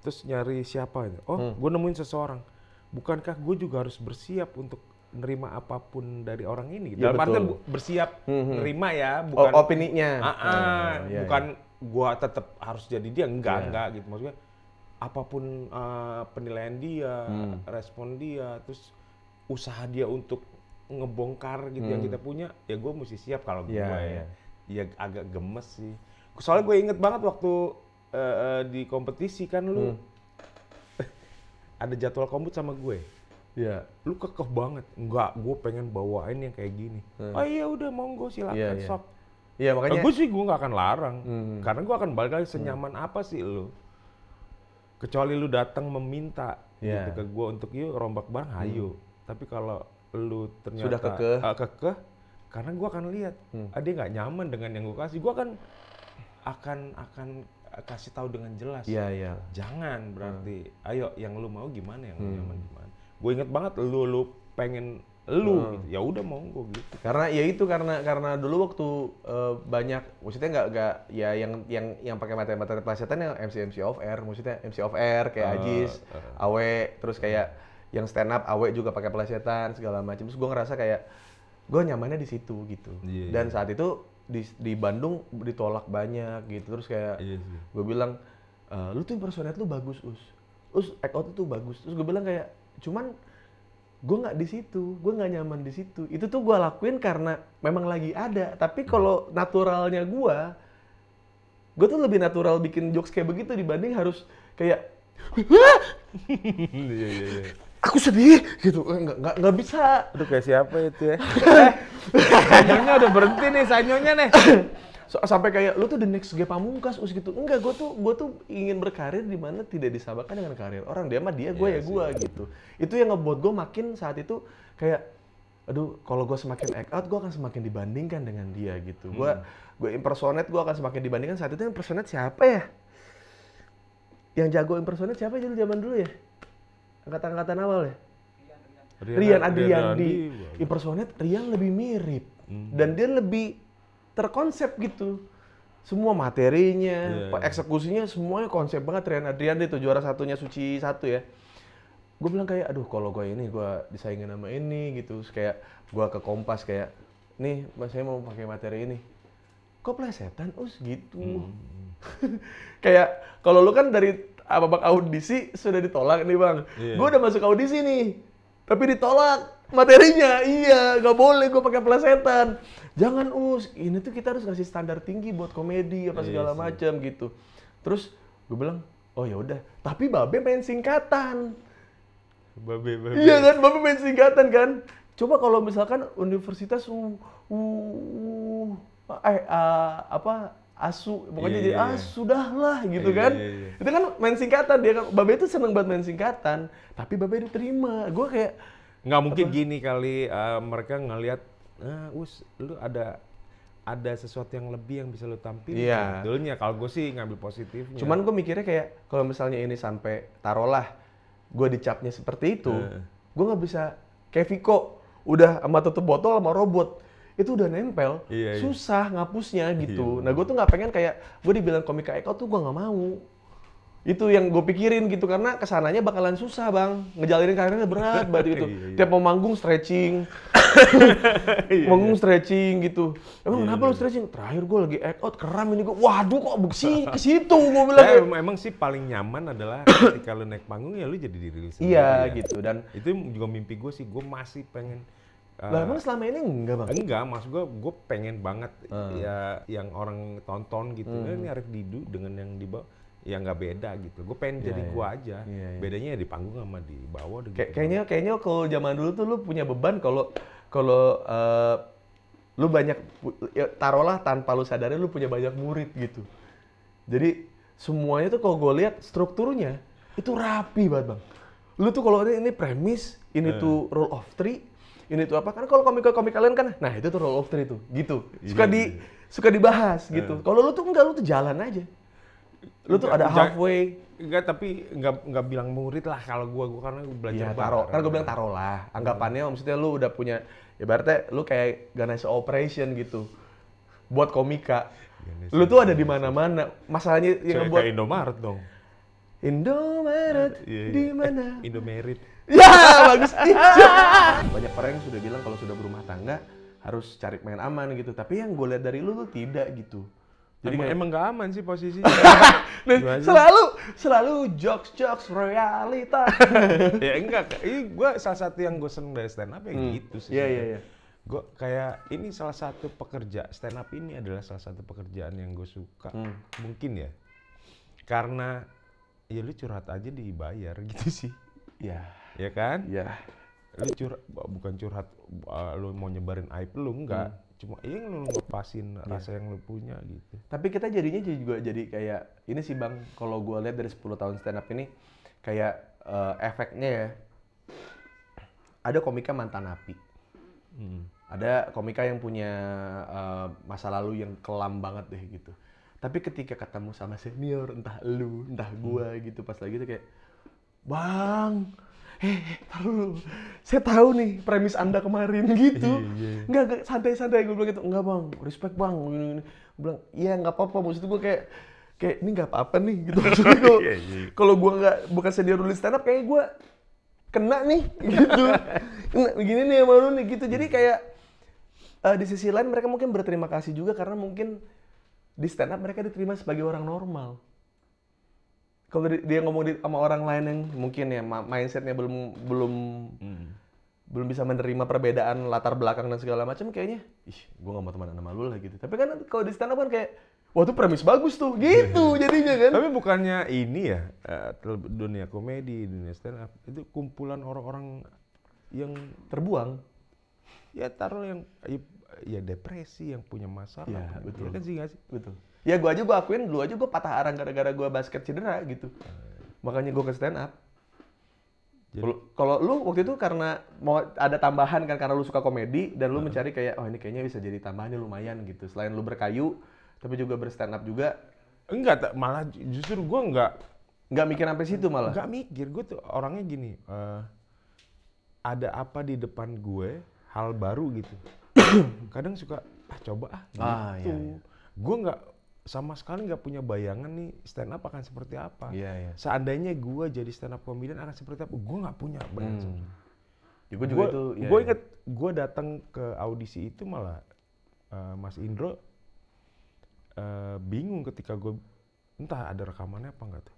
terus nyari siapa itu. Oh, gue nemuin seseorang. Bukankah gue juga harus bersiap untuk nerima apapun dari orang ini? Ya, dalam artian bersiap nerima ya, bukan opininya. Bukan gue tetap harus jadi dia, enggak gitu. Maksudnya apapun penilaian dia, respon dia, terus usaha dia untuk ngebongkar gitu yang kita punya, ya gue mesti siap kalau gue ya agak gemes sih. Soalnya gue inget banget waktu di kompetisi kan lu ada jadwal kompet sama gue. Iya. Lu kekeh banget. Enggak, gue pengen bawain yang kayak gini. Oh iya udah monggo silakan sok. Iya makanya. Gue sih gue nggak akan larang. Karena gue akan balik lagi senyaman apa sih lu. Kecuali lu datang meminta gitu ke gue untuk yuk rombak bareng, ayo. Tapi kalau lu ternyata sudah kekeh, karena gue akan lihat dia nggak nyaman dengan yang gue kasih, gue akan kasih tahu dengan jelas. Iya. Jangan berarti, ayo yang lu mau gimana, yang lu nyaman gimana. Gue inget banget lu pengen gitu. Ya udah monggo gitu. Karena ya itu karena dulu waktu banyak, maksudnya nggak ya yang pakai materi pelesetan yang MC off air, maksudnya MC off air kayak Ajis, Awe, terus kayak yang stand up Awe juga pakai pelesetan segala macam. Terus gue ngerasa kayak gue nyamannya di situ gitu. Dan saat itu di Bandung ditolak banyak gitu. Terus kayak gue bilang, lu tuh impersonate lu bagus act out itu bagus. Terus gue bilang kayak cuman gue nggak di situ, gue nggak nyaman di situ. Itu tuh gue lakuin karena memang lagi ada. Tapi kalau naturalnya gue tuh lebih natural bikin jokes kayak begitu dibanding harus kayak, aku sedih gitu, nggak bisa. Aduh kayak siapa itu ya? Sanyonya udah berhenti nih, Sanyonya nih. Sampai kayak lu tuh the next Ge Pamungkas gitu. Enggak, gue tuh ingin berkarir di mana tidak disamakan dengan karir orang. Dia mah dia, gue gue gitu. Itu yang ngebuat gue makin saat itu kayak, aduh kalau gue semakin act out, gue akan semakin dibandingkan dengan dia gitu. Gue impersonate, gue akan semakin dibandingkan. Saat itu impersonate siapa ya? Yang jago impersonate siapa dulu zaman dulu ya? Angkatan awal ya? Rian Adriandi. Impersonate Rian lebih mirip. Dan dia lebih terkonsep gitu. Semua materinya, eksekusinya semuanya konsep banget. Rian Adriandi itu juara satunya Suci 1 ya. Gue bilang kayak, aduh kalau gue disaingin sama ini gitu. Terus kayak gue ke Kompas kayak, nih saya mau pakai materi ini. Kok plesetan gitu. Kayak kalau lu kan dari babak audisi sudah ditolak nih Bang. Gue udah masuk audisi nih. Tapi ditolak materinya, nggak boleh gue pakai plesetan. Jangan ini tuh kita harus ngasih standar tinggi buat komedi apa segala macam gitu. Terus gue bilang, oh ya udah. Tapi Babe main singkatan. Babe. Iya kan, Babe main singkatan kan. Coba kalau misalkan universitas ASU, pokoknya jadi sudahlah gitu kan. Itu kan main singkatan, dia kan Babe itu seneng banget main singkatan, tapi Babe diterima. Gue kayak nggak mungkin gini kali mereka ngelihat lu ada sesuatu yang lebih yang bisa lu tampilkan. Sebetulnya kalau gue sih ngambil positifnya. Cuman gue mikirnya kayak kalau misalnya ini sampai taruhlah gue dicapnya seperti itu, gue nggak bisa kayak Viko udah sama tutup botol sama robot. Itu udah nempel, susah ngapusnya gitu. Nah gue tuh nggak pengen kayak gue dibilang komika Eko tuh gue nggak mau. Itu yang gue pikirin gitu, karena kesananya bakalan susah bang, ngejalanin karirnya berat banget gitu. Tiap mau manggung stretching, manggung stretching gitu. Emang kenapa lu stretching? Terakhir gue lagi act out, keram ini gue, waduh kok bersih ke situ gue bilang. Emang sih paling nyaman adalah ketika lu naik panggung ya lu jadi diri lu sendiri. Iya gitu, dan itu juga mimpi gue sih, gue masih pengen. Lah emang selama ini enggak bang? Enggak, maksud gue pengen banget ya yang orang tonton gitu. Ini Arif Didu dengan yang di bawah. Ya nggak beda gitu, gue pengen jadi gue aja. Bedanya ya di panggung sama di bawah. Gitu. Kayaknya kalau zaman dulu tuh lu punya beban kalau lu banyak, ya, taruhlah tanpa lu sadarin lu punya banyak murid gitu. Jadi semuanya tuh kalau gue lihat strukturnya itu rapi banget bang. Lu tuh kalau ini premis, ini tuh rule of three, ini tuh apa? Kan kalau komik kalian kan, nah itu tuh rule of three tuh, gitu. Suka dibahas gitu. Kalau lu tuh enggak, lu tuh jalan aja. Lu tuh ada halfway. Enggak, tapi enggak bilang murid lah kalau gua karena gua belajar bareng. Kan gua bilang taruh lah. Anggapannya maksudnya lu udah punya, ibaratnya lu kayak Ganesha Operation gitu. Buat komika. Lu tuh ada di mana-mana. Masalahnya yang buat kayak Indomaret dong. Indomaret di mana? Indomerit. Ya, bagus. Banyak orang yang sudah bilang kalau sudah berumah tangga harus cari main aman gitu. Tapi yang gue lihat dari lu tuh tidak gitu. Jadi emang gak aman sih posisinya. selalu jokes realita. Ya enggak, ini gue salah satu yang gue seneng dari stand up ya gitu sih. Iya. Gue kayak ini salah satu pekerja, stand up ini adalah salah satu pekerjaan yang gue suka. Mungkin ya. Karena ya lu curhat aja dibayar gitu sih. Iya. Ya kan? Iya. Lu bukan curhat lu mau nyebarin aib lu, enggak. Cuma lu ngepasin rasa yang lu punya gitu. Tapi kita jadinya juga jadi kayak ini sih bang, kalau gue lihat dari 10 tahun stand up ini kayak efeknya ya, ada komika mantan napi, ada komika yang punya masa lalu yang kelam banget deh gitu. Tapi ketika ketemu sama senior, entah lu, entah gue gitu, pas lagi tuh kayak, bang, taruh, saya tahu nih premis Anda kemarin gitu. Enggak, santai-santai gue bilang gitu. Enggak bang, respect bang. Gue bilang, iya nggak apa-apa. Maksud gue kayak ini nggak apa-apa nih gitu. Maksudnya kalau gue bukan senior nulis stand up, kayak gue kena nih gitu. Kena begini nih sama lu nih gitu. Jadi kayak di sisi lain mereka mungkin berterima kasih juga karena mungkin di stand up mereka diterima sebagai orang normal. Kalau dia ngomong sama orang lain yang mungkin ya mindsetnya belum bisa menerima perbedaan latar belakang dan segala macam, kayaknya, gue nggak mau temenan sama lu lah gitu. Tapi kan kalau di stand up kan kayak, wah tuh premis bagus tuh, gitu jadinya kan. Tapi bukannya ini ya, dunia komedi, dunia stand up itu kumpulan orang-orang yang terbuang. Ya taruh yang ya depresi, yang punya masalah. Ya betul. Ya kan sih nggak sih? Betul. Ya gue akuin dulu aja gue patah arang gara-gara gue basket cedera gitu. Makanya gue ke stand up. Kalau lu waktu itu karena mau ada tambahan kan karena lu suka komedi dan lu mencari kayak, oh ini kayaknya bisa jadi tambahannya lumayan gitu. Selain lu berkayu, tapi juga berstand up juga. Enggak, malah justru gue nggak mikir sampai situ malah. Nggak mikir, gue tuh orangnya gini. Ada apa di depan gue, hal baru gitu. Kadang suka, coba gitu. Iya. Gue sama sekali nggak punya bayangan nih stand up akan seperti apa. Iya. Seandainya gue jadi stand up comedian akan seperti apa, gue nggak punya bayangan. Ya, gue juga itu. Gue inget gue datang ke audisi itu malah Mas Indro bingung ketika gue entah ada rekamannya apa enggak tuh.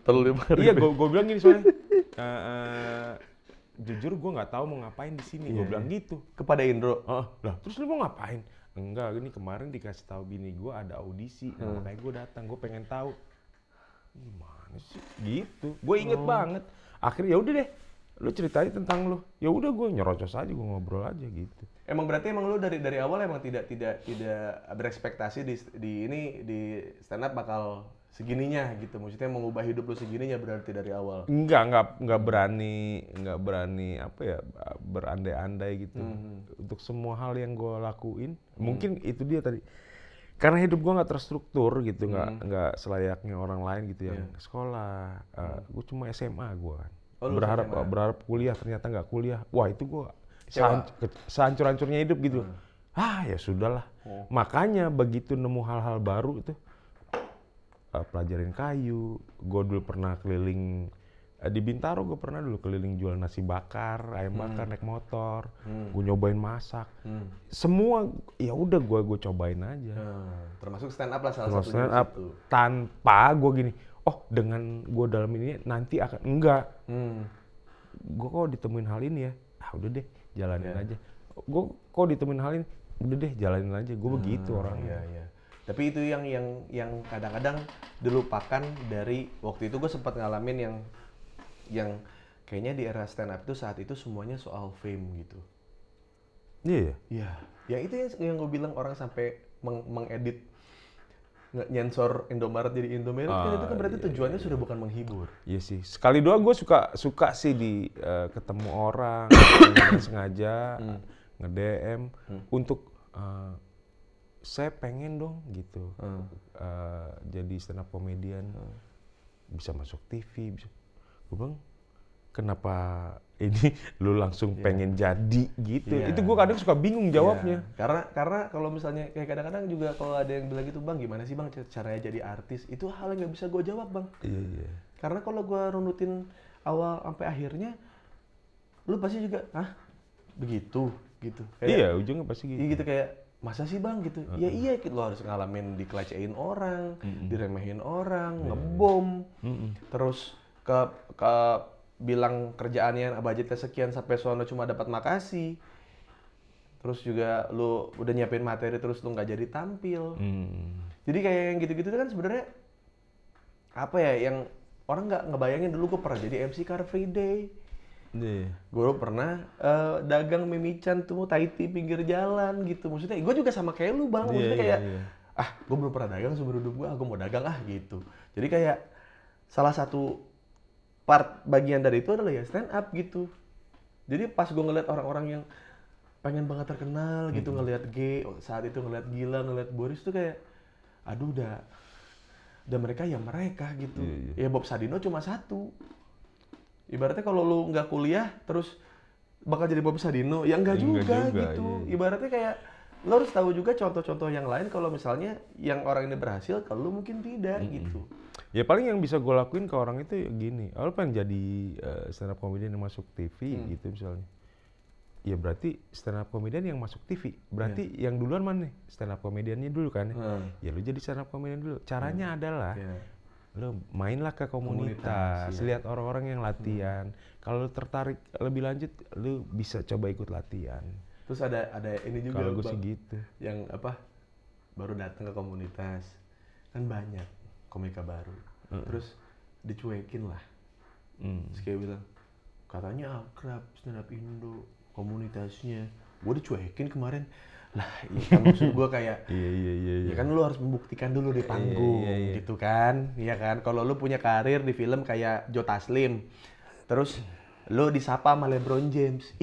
Terlalu Iya, gue bilang gini soalnya. Jujur gue nggak tahu mau ngapain di sini. Gue bilang gitu kepada Indro. Lah terus lu mau ngapain? Enggak, ini kemarin dikasih tahu bini gue ada audisi, makanya gue datang, gue pengen tahu gimana sih, gitu. Gue inget banget. Akhirnya ya udah deh, lu ceritain tentang lu. Ya udah gue nyerocos aja, gue ngobrol aja gitu. Emang berarti lu dari awal emang tidak berekspektasi di stand up bakal segininya gitu. Maksudnya mengubah hidup lu segininya berarti dari awal. Enggak berani apa ya, berandai-andai gitu. Untuk semua hal yang gue lakuin, mungkin itu dia tadi. Karena hidup gue nggak terstruktur gitu, nggak selayaknya orang lain gitu yang sekolah. Gue cuma SMA gue kan. Berharap kuliah, ternyata nggak kuliah. Wah itu gue sehancur-hancurnya hidup gitu. Ya sudahlah. Makanya begitu nemu hal-hal baru itu, pelajarin kayu. Gue dulu pernah keliling di Bintaro, gue pernah dulu keliling jual nasi bakar, ayam bakar naik motor. Gue nyobain masak. Semua ya udah gue cobain aja. Termasuk stand up lah salah Termasuk satunya stand di up situ. tanpa gue gini, oh dengan gue dalam ini nanti akan enggak. Gue kok ditemuin hal ini ya, udah deh jalanin aja. Gue kok ditemuin hal ini, udah deh jalanin aja. Gue begitu orangnya. Iya. Tapi itu yang kadang-kadang dilupakan dari waktu itu gue sempat ngalamin yang kayaknya di era stand up itu saat itu semuanya soal fame gitu. Iya. Iya. Ya itu yang gue bilang orang sampai mengedit nyensor Indomaret jadi Indomaret kan itu kan berarti tujuannya sudah bukan menghibur. Iya sih. Sekali dua gue suka sih di ketemu orang sengaja nge-DM untuk saya pengen dong gitu jadi stand up comedian bisa masuk TV bisa. Gue bilang kenapa ini lu langsung pengen jadi gitu. Itu gue kadang suka bingung jawabnya. Karena kalau misalnya kayak kadang-kadang juga kalau ada yang bilang gitu, bang gimana sih bang caranya jadi artis, itu hal yang nggak bisa gue jawab bang. Iya. Karena kalau gue runutin awal sampai akhirnya lu pasti juga begitu gitu. Iya ujungnya pasti gitu. Iya gitu kayak masa sih bang gitu. Ya iya lo harus ngalamin dikelecehin orang, diremehin orang, ngebom, terus ke bilang kerjaannya budgetnya sekian sampai sono cuma dapat makasih. Terus juga lu udah nyiapin materi terus lu nggak jadi tampil. Jadi kayak yang gitu-gitu kan sebenarnya apa ya yang orang nggak ngebayangin. Dulu gue pernah jadi MC Car Free Day. Gue pernah dagang mie-mican tuh Thai tea pinggir jalan gitu. Maksudnya gue juga sama kayak lu bang. Maksudnya kayak gue belum pernah dagang seumur hidup gue mau dagang gitu. Jadi kayak salah satu part bagian dari itu adalah ya stand up gitu. Jadi pas gue ngeliat orang-orang yang pengen banget terkenal gitu, ngeliat saat itu ngeliat Gila, ngeliat Boris tuh kayak aduh udah mereka ya mereka gitu. Ya Bob Sadino cuma satu. Ibaratnya kalau lu nggak kuliah terus bakal jadi Bob Sadino, ya enggak juga gitu. Ibaratnya kayak lo harus tahu juga contoh-contoh yang lain kalau misalnya yang orang ini berhasil, kalau lu mungkin tidak gitu. Ya paling yang bisa gue lakuin ke orang itu gini, lo pengen jadi stand up comedian yang masuk TV gitu misalnya. Ya berarti stand up comedian yang masuk TV. Berarti yang duluan mana nih? Stand up comediannya dulu kan. Ya lu jadi stand up comedian dulu. Caranya adalah lu mainlah ke komunitas, lihat orang-orang yang latihan. Kalau lu tertarik lebih lanjut, lu bisa coba ikut latihan. Terus ada ini juga kalau gue sih gitu. Yang baru datang ke komunitas. Kan banyak komika baru. Terus dicuekin lah. Terus kayak bilang, katanya akrab stand up Indo, komunitasnya. Gue dicuekin kemarin. Lah, iya kan maksud gue kayak iya. Ya kan lu harus membuktikan dulu di panggung gitu kan. Iya kan, kalau lu punya karir di film kayak Joe Taslim, terus lu disapa sama LeBron James.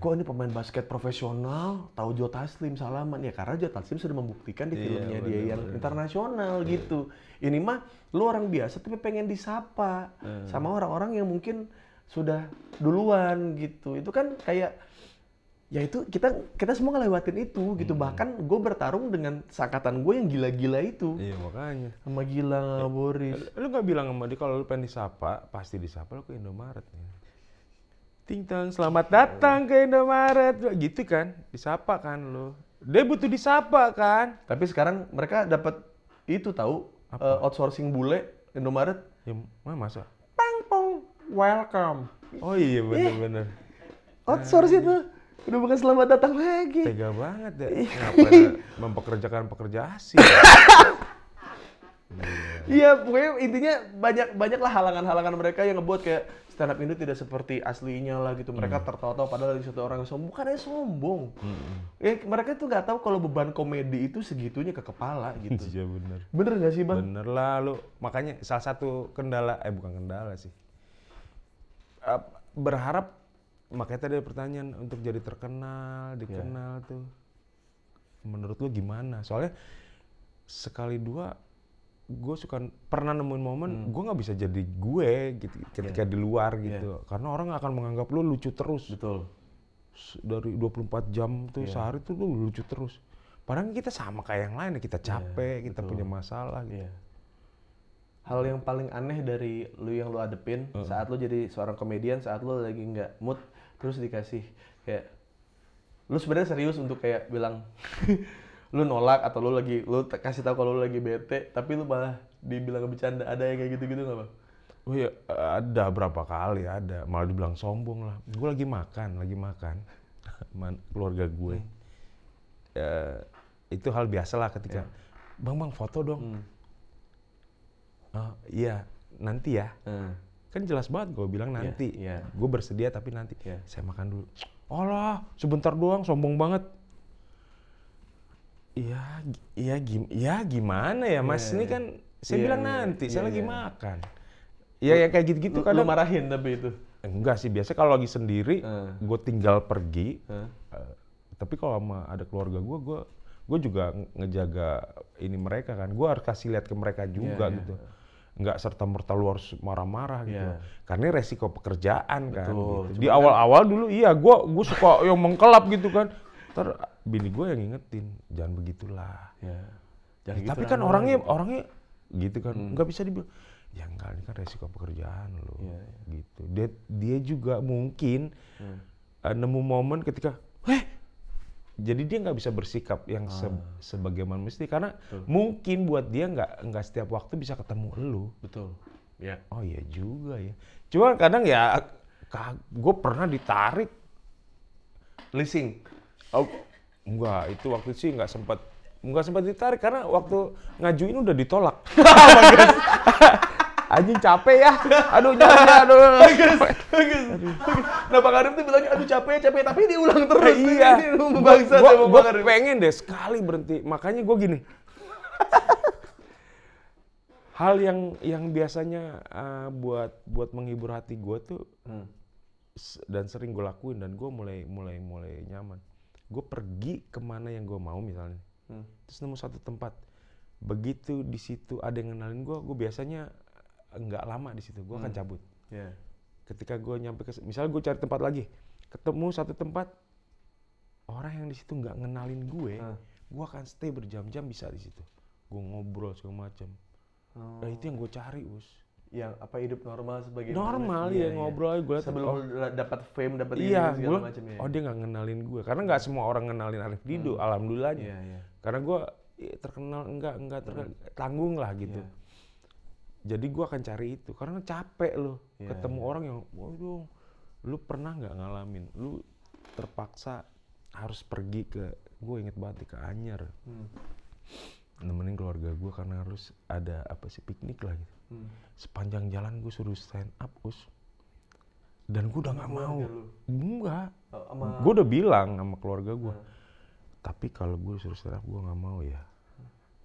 Kok ini pemain basket profesional tahu Joe Taslim salaman? Ya karena Joe Taslim sudah membuktikan di filmnya dia yang internasional gitu. Ini mah lu orang biasa tapi pengen disapa sama orang-orang yang mungkin sudah duluan gitu. Itu kan kayak ya itu kita semua ngelewatin itu gitu. Bahkan gue bertarung dengan seangkatan gue yang gila-gila itu. Iya makanya. Sama Gila, sama Boris. Lu nggak bilang sama dia kalau lu pengen disapa, pasti disapa lu ke Indomaret. Ting tang, selamat datang ke Indomaret. Gitu kan, disapa kan lu. Dia butuh disapa kan. Tapi sekarang mereka dapat itu tahu outsourcing bule Indomaret. Ya masa? Pang pong, welcome. Oh iya benar-benar. Outsource itu. Udah bukan selamat datang lagi. Tega banget ya. Ngapain mempekerjakan pekerja asing. Iya, pokoknya intinya banyaklah halangan-halangan mereka yang ngebuat kayak stand up Indo tidak seperti aslinya lah gitu. Mereka tertawa-tawa padahal dari satu orang yang sombong. Bukannya sombong. Ya, mereka tuh nggak tahu kalau beban komedi itu segitunya ke kepala gitu. Iya bener. Bener nggak sih bang? Bener lah lu. Makanya salah satu kendala, bukan kendala sih. Berharap, makanya tadi ada pertanyaan untuk jadi terkenal, dikenal tuh. Menurut lu gimana? Soalnya sekali dua gue pernah nemuin momen gue nggak bisa jadi gue gitu ketika di luar gitu. Karena orang akan menganggap lu lucu terus. Betul. Dari 24 jam tuh sehari tuh lu lucu terus. Padahal kita sama kayak yang lain, kita capek, kita punya masalah gitu. hal yang paling aneh dari lu yang lu adepin saat lu jadi seorang komedian, saat lu lagi nggak mood, terus dikasih kayak lu sebenarnya serius untuk kayak bilang lu nolak atau lu kasih tahu kalau lu lagi bete, tapi lu malah dibilang bercanda, ada yang kayak gitu-gitu nggak bang? Oh iya, ada berapa kali ada, malah dibilang sombong lah. Gue lagi makan, keluarga gue. Itu hal biasa lah ketika, bang foto dong. Oh iya, nanti ya. Kan jelas banget gue bilang nanti. Gue bersedia tapi nanti. Saya makan dulu. Oh lah, sebentar doang, sombong banget. Iya gimana ya mas, ini kan saya bilang nanti, saya lagi makan. Ya kayak gitu-gitu kadang. Lu marahin tapi itu? Enggak sih, biasanya kalau lagi sendiri, gue tinggal pergi. Tapi kalau ada keluarga gue juga ngejaga ini mereka kan. Gue harus kasih lihat ke mereka juga gitu. Enggak serta-merta lu harus marah-marah gitu. Karena resiko pekerjaan kan. Gitu. Di awal-awal dulu gue suka yang mengkelap gitu kan. Ntar bini gue yang ngingetin, jangan begitulah. Jangan gitu, tapi kan orangnya gitu kan, nggak bisa dibilang. Ya enggak, ini kan resiko pekerjaan lo, gitu. Dia juga mungkin nemu momen ketika, jadi dia nggak bisa bersikap yang sebagaimana mesti karena mungkin buat dia nggak setiap waktu bisa ketemu lu. Betul. Ya. Oh iya juga ya. Cuma kadang ya, gue pernah ditarik leasing. Oh, enggak, itu waktu sih nggak sempat ditarik karena waktu ngajuin udah ditolak. Anjing capek ya, aduh nyonya, Bagus. Nah Bang Arif tuh bilangnya aduh capek, tapi diulang terus. Iya, gue pengen deh sekali berhenti, makanya gue gini. Hal yang biasanya buat menghibur hati gue tuh dan sering gue lakuin dan gue mulai nyaman. Gue pergi kemana yang gue mau misalnya, terus nemu satu tempat, begitu di situ ada yang kenalin gue biasanya nggak lama di situ, gue akan cabut. Ketika gue nyampe misalnya gue cari tempat lagi, ketemu satu tempat, orang yang di situ nggak ngenalin gue akan stay berjam-jam bisa di situ, gue ngobrol segala macam. Nah itu yang gue cari yang apa hidup normal sebagai ngobrol gue sebelum dapat fame, dapat ini segala macam ya. Oh dia nggak ngenalin gue karena nggak semua orang ngenalin Arif Dido, alhamdulillahnya. Karena gue terkenal enggak tanggung lah gitu. Jadi gue akan cari itu karena capek lo ketemu orang yang waduh, lu pernah nggak ngalamin lu terpaksa harus pergi gue inget banget ke Anyer nemenin keluarga gue karena harus ada piknik lah gitu. Sepanjang jalan gue suruh stand up dan gue udah nggak mau. Enggak, gue udah bilang sama keluarga gue, tapi kalau gue suruh stand up gue nggak mau ya,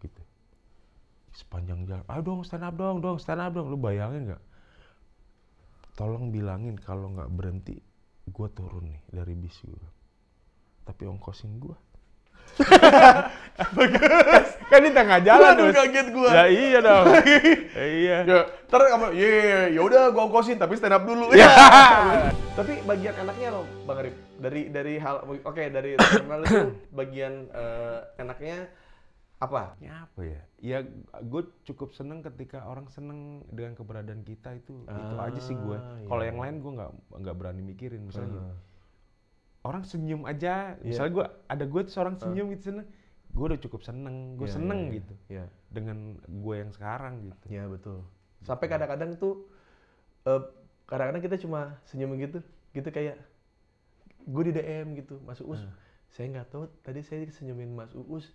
gitu. Sepanjang jalan, ayo dong stand up dong, lu bayangin nggak? Tolong bilangin kalau nggak berhenti, gue turun nih dari bis gue. Tapi ongkosin gue. Kan di tengah jalan. Aduh kaget gue. Ya iya dong. Iya. Ntar kamu, ya udah gue ongkosin tapi stand up dulu. Tapi bagian enaknya loh Bang Arif, dari hal dari terkenal itu bagian enaknya apa? Apa ya? Ya gue cukup seneng ketika orang seneng dengan keberadaan kita itu aja sih gue. Kalau yang lain gue nggak berani mikirin misalnya. Orang senyum aja, misalnya gue tuh seorang senyum gitu seneng, gue udah cukup seneng, gue seneng gitu dengan gue yang sekarang gitu. Iya betul. Sampai kadang-kadang tuh, kadang-kadang kita cuma senyum gitu kayak gue di DM gitu, Mas Uus, saya nggak tahu tadi saya senyumin Mas Uus,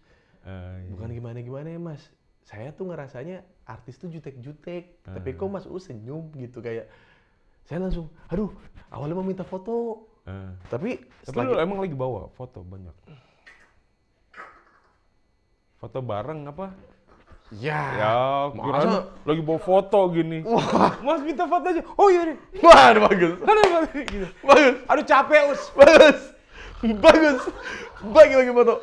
bukan gimana-gimana ya Mas, saya tuh ngerasanya artis tuh jutek-jutek, tapi kok Mas Uus senyum gitu kayak, saya langsung, aduh awalnya mau minta foto. Tapi lu emang lagi bawa foto banyak? Foto bareng apa? Ya kira lagi bawa foto gini. Wah, Mas minta foto aja. Oh iya nih. Wah, bagus. Gitu. Bagus. Aduh capek, Us. Bagus. Bagi foto.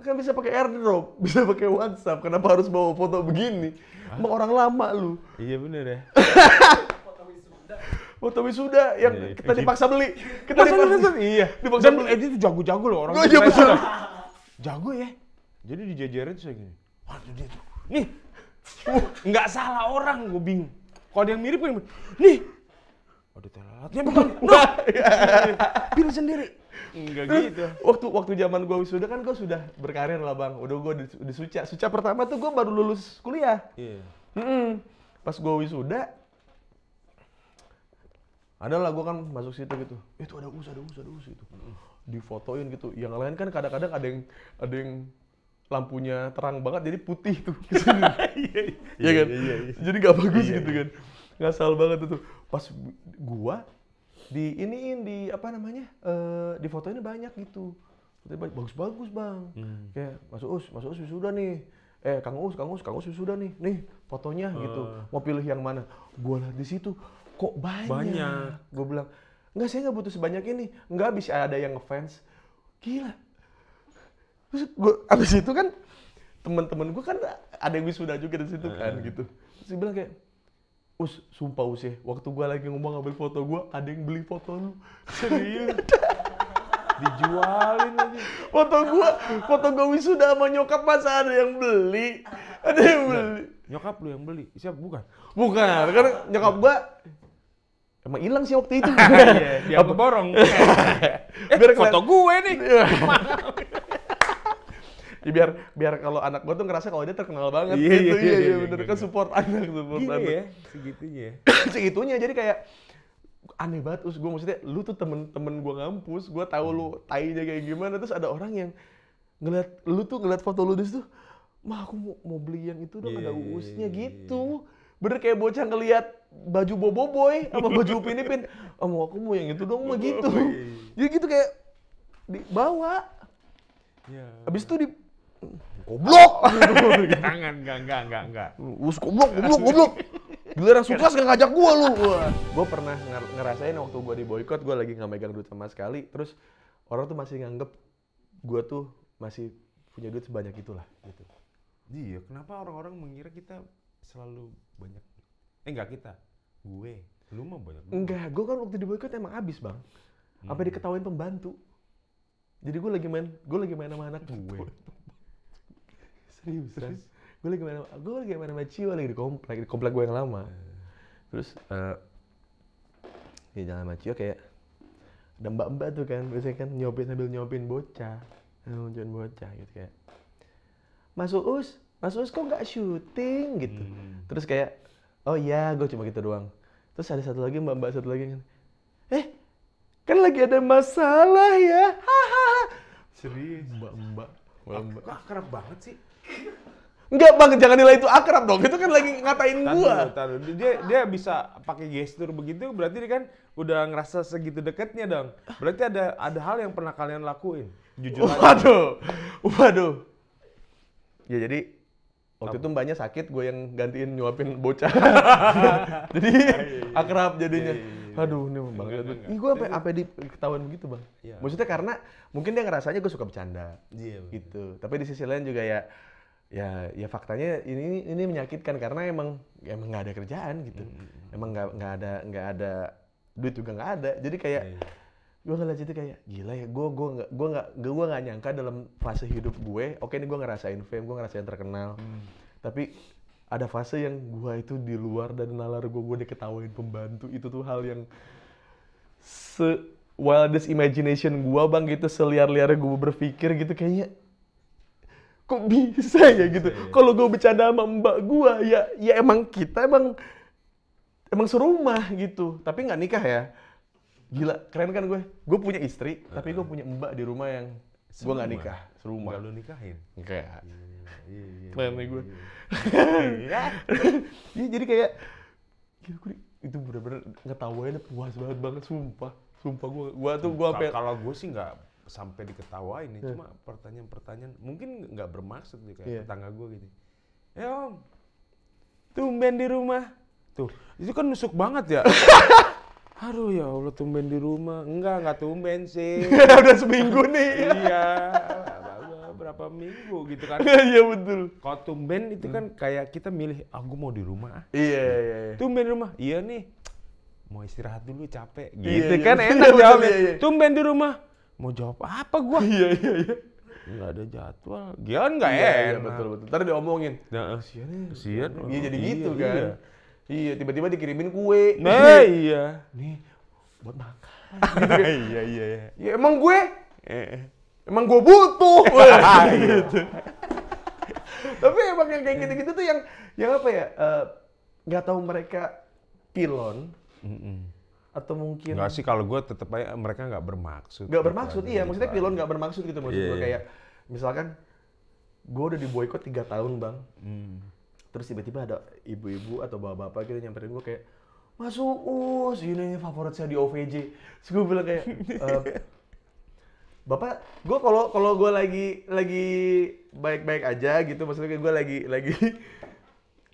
Kan bisa pakai AirDrop, bisa pakai WhatsApp. Kenapa harus bawa foto begini? Emang orang lama lu. Iya bener ya. Foto wisuda yang kita dipaksa beli. Dipaksa beli. Itu jago-jago loh orang. Betul. Jago ya. Jadi dijajarin tuh kayak gini. Waduh dia tuh. Nih, Nggak salah orang, gue bingung. Kalau ada yang mirip, gue nih, ada telatnya bukan? Nah, pilih sendiri. Enggak gitu. Waktu zaman gue wisuda kan gue sudah berkarir lah bang. Udah gue di Suca. Suca pertama tuh gue baru lulus kuliah. Iya. Pas gue wisuda, adalah gue kan masuk situ gitu. Itu ada us gitu. Difotoin gitu. Yang lain kan kadang-kadang ada yang lampunya terang banget jadi putih tuh. Iya kan? Jadi gak bagus gitu kan. Ngasal banget itu. Pas gua di apa namanya? Di fotonya banyak gitu. Bagus-bagus bang. Kayak Mas Uus wisuda nih. Kang Uus wisuda nih. Nih fotonya gitu. Mau pilih yang mana? Gua lihat di situ kok banyak. Gua bilang, enggak, saya nggak butuh sebanyak ini. Enggak, bisa ada yang ngefans. Gila. Terus gue abis itu kan teman-teman gue kan ada yang wisuda juga di situ kan gitu. Terus dia bilang kayak, sumpah ya, waktu gue lagi ngomong ngambil foto gue, ada yang beli foto lu. Serius? Dijualin lagi. Foto gue wisuda sama nyokap masa ada yang beli. Ada yang beli. Nyokap lu yang beli? Siapa? Bukan, kan nyokap gue emang hilang sih waktu itu. Iya, dia borong. Biar foto gue nih. Ya, biar kalau anak gue tuh ngerasa kalau dia terkenal banget gitu. Iya, bener kan support anak. Ya, segitunya. Segitunya, jadi kayak aneh banget. Gue maksudnya, lu tuh temen gue ngampus, gue tahu lu tainya kayak gimana. Terus ada orang yang ngeliat foto lu di situ, mah aku mau beli yang itu dong, ada uusnya gitu. Bener kayak bocah ngeliat baju Boboiboy sama baju Upin Ipin. Aku mau yang itu dong mah gitu. Jadi gitu kayak dibawa. Habis itu goblok. Jangan, enggak. Goblok. Giliran sukses gak ngajak gua lu. Gua pernah ngerasain waktu gua di boykot, gua lagi gak megang duit sama sekali. Terus orang tuh masih nganggep gua tuh masih punya duit sebanyak itulah gitu. Iya, kenapa orang-orang mengira kita selalu banyak? Enggak kita. Lu mah banyak. Enggak, gua kan waktu di boykot emang habis, Bang. Sampai diketawain pembantu. Jadi gue lagi main sama anak gue. Serius. Gue lagi main sama Cio lagi di komplek gue yang lama. Terus di jalan sama Cio kayak ada mbak-mbak tuh kan, biasanya kan sambil nyopin bocah. Nyopin bocah gitu kayak. Mas Uus kok nggak syuting gitu. Terus kayak, oh iya, gue cuma gitu doang. Terus ada satu lagi mbak satu lagi kan, kan lagi ada masalah ya. Serius? Mbak. Kok akrab banget sih? Enggak bang, jangan nilai itu akrab dong. Itu kan lagi ngatain gua. Taruh. Dia bisa pakai gestur begitu, berarti dia kan udah ngerasa segitu dekatnya dong. Berarti ada hal yang pernah kalian lakuin. Jujur aja. Waduh. Ya jadi waktu itu mbaknya sakit, gue yang gantiin nyuapin bocah. Jadi akrab jadinya. Aduh, ini banget. Gue sampai diketahuan begitu bang. Maksudnya karena mungkin dia ngerasanya gue suka bercanda. Gitu. Tapi di sisi lain juga ya faktanya ini menyakitkan karena emang nggak ada kerjaan gitu. Emang nggak ada duit juga nggak ada. Jadi kayak gue ngeliat itu kayak gila ya. Gue nggak nyangka dalam fase hidup gue. Oke, ini gue ngerasain fame, gue ngerasain terkenal. Tapi ada fase yang gue itu di luar dan nalar gue diketawain pembantu. Itu tuh hal yang wildest imagination gue bang gitu, seliar-liarnya gue berpikir gitu kayaknya kok bisa ya gitu. Kalau gue bercanda sama mbak gue ya emang kita emang serumah gitu, tapi nggak nikah ya. Gila, keren kan gue punya istri, tapi gue punya mbak di rumah yang gue nggak nikah, serumah. Nggak lu nikahin? Enggak. Iya. Keren nih gue. Jadi kayak itu bener-bener ngetawainnya puas banget sumpah gue sampai. Kalau gue sih nggak sampai diketawain nih, cuma pertanyaan mungkin nggak bermaksud nih kayak tetangga gue gitu. Om, tumben di rumah. Tuh, itu kan nusuk banget ya. Aduh ya Allah, tumben di rumah. Enggak tumben sih. Udah seminggu nih. Iya, berapa minggu gitu kan. Iya betul. Kalau tumben itu kan kayak kita milih, gue mau di rumah. Iya. Tumben di rumah, iya nih. Mau istirahat dulu capek. Gitu iya, kan iya. Enak jawabnya. Iya. Tumben di rumah. Mau jawab apa gua? Iya. nggak ada jadwal. Gian nggak Iya, enak. betul. Ntar diomongin. Nah, kasihan. Iya jadi gitu Iya. kan. Iya, tiba-tiba dikirimin kue. Nah, iya. Nih, buat makan. Iya. Ya emang gue butuh. Gitu. Tapi emang yang kayak gitu-gitu tuh yang apa ya? Nggak tahu mereka pilon atau mungkin Nggak sih, kalau gue tetep aja mereka nggak bermaksud. nggak bermaksud. Iya, maksudnya pilon nggak bermaksud gitu maksud gue. Iya. Kayak misalkan gue udah diboikot 3 tahun bang. Terus tiba-tiba ada ibu-ibu atau bapak-bapak gitu nyamperin gue kayak, Mas Uus, ini favorit saya di OVJ. Terus gue bilang kayak, Bapak, gue kalau gue lagi baik-baik aja gitu, maksudnya gue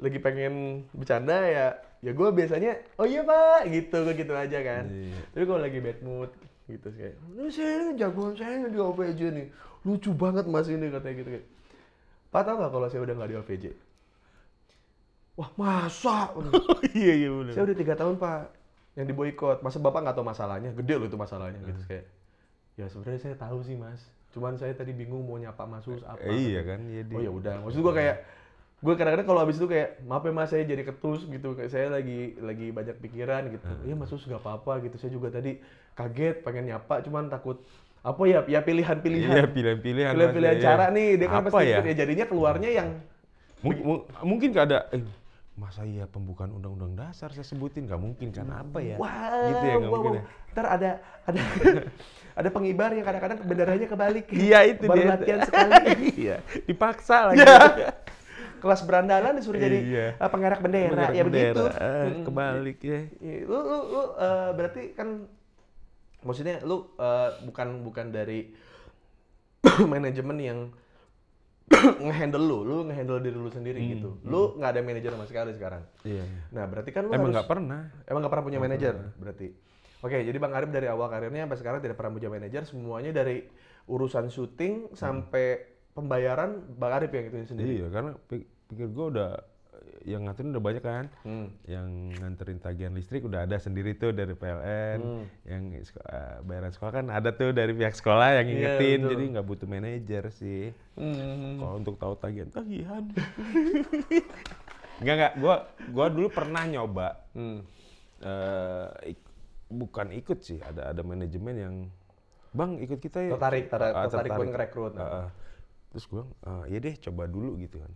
lagi pengen bercanda ya gue biasanya, oh iya Pak, gitu, gue gitu aja kan. Tapi kalau lagi bad mood gitu kayak, ini saya jagoan saya di OVJ nih, lucu banget Mas ini katanya gitu kayak. Pak tahu nggak kalau saya udah nggak di OVJ? Wah masa? Iya benar. Saya udah 3 tahun Pak yang diboikot. Masa Bapak nggak tahu masalahnya? Gede loh itu masalahnya gitu kayak. Ya sebenarnya saya tahu sih Mas. Cuman saya tadi bingung mau nyapa Mas Uus apa. Iya kan. Oh ya udah. Maksud gue kayak gue kadang-kadang kalau habis itu kayak maaf ya Mas saya jadi ketus gitu. Kayak saya lagi banyak pikiran gitu. Iya Mas Uus nggak apa-apa gitu. Saya juga tadi kaget pengen nyapa cuman takut apa ya pilihan-pilihan. Iya pilihan-pilihan. Pilihan-pilihan cara nih dia kan apa pasti ya? jadinya keluarnya yang Mungkin gak ada. Masa iya pembukaan undang-undang dasar saya sebutin, nggak mungkin kan, apa ya? Wah, gitu ya, nggak mungkin ya. Ntar ada pengibar yang kadang-kadang benderanya kebalik. Iya itu baru dia. latihan sekali. Iya, dipaksa lagi. Kelas berandalan disuruh jadi pengerak bendera, ya begitu. Kebalik ya. Lu berarti kan maksudnya lu bukan dari manajemen yang ngehandle diri lu sendiri gitu. Lu nggak ada manajer sama sekali sekarang. Iya. Nah berarti kan lu Emang harus nggak pernah. Emang nggak pernah punya manajer berarti. Oke, jadi Bang Arif dari awal karirnya sampai sekarang tidak pernah punya manajer, semuanya dari urusan syuting sampai pembayaran Bang Arif yang itu sendiri. Iya, karena pikir gue udah yang ngaturin udah banyak kan. Yang nganterin tagihan listrik udah ada sendiri tuh dari PLN. Yang bayaran sekolah kan ada tuh dari pihak sekolah yang ngingetin. Jadi nggak butuh manajer sih. Kalau untuk tahu tagihan. Enggak. Gua dulu pernah nyoba. Bukan ikut sih, ada manajemen yang Bang ikut kita ya. Tertarik buat ngerekrut. Terus gue ya deh coba dulu gitu kan.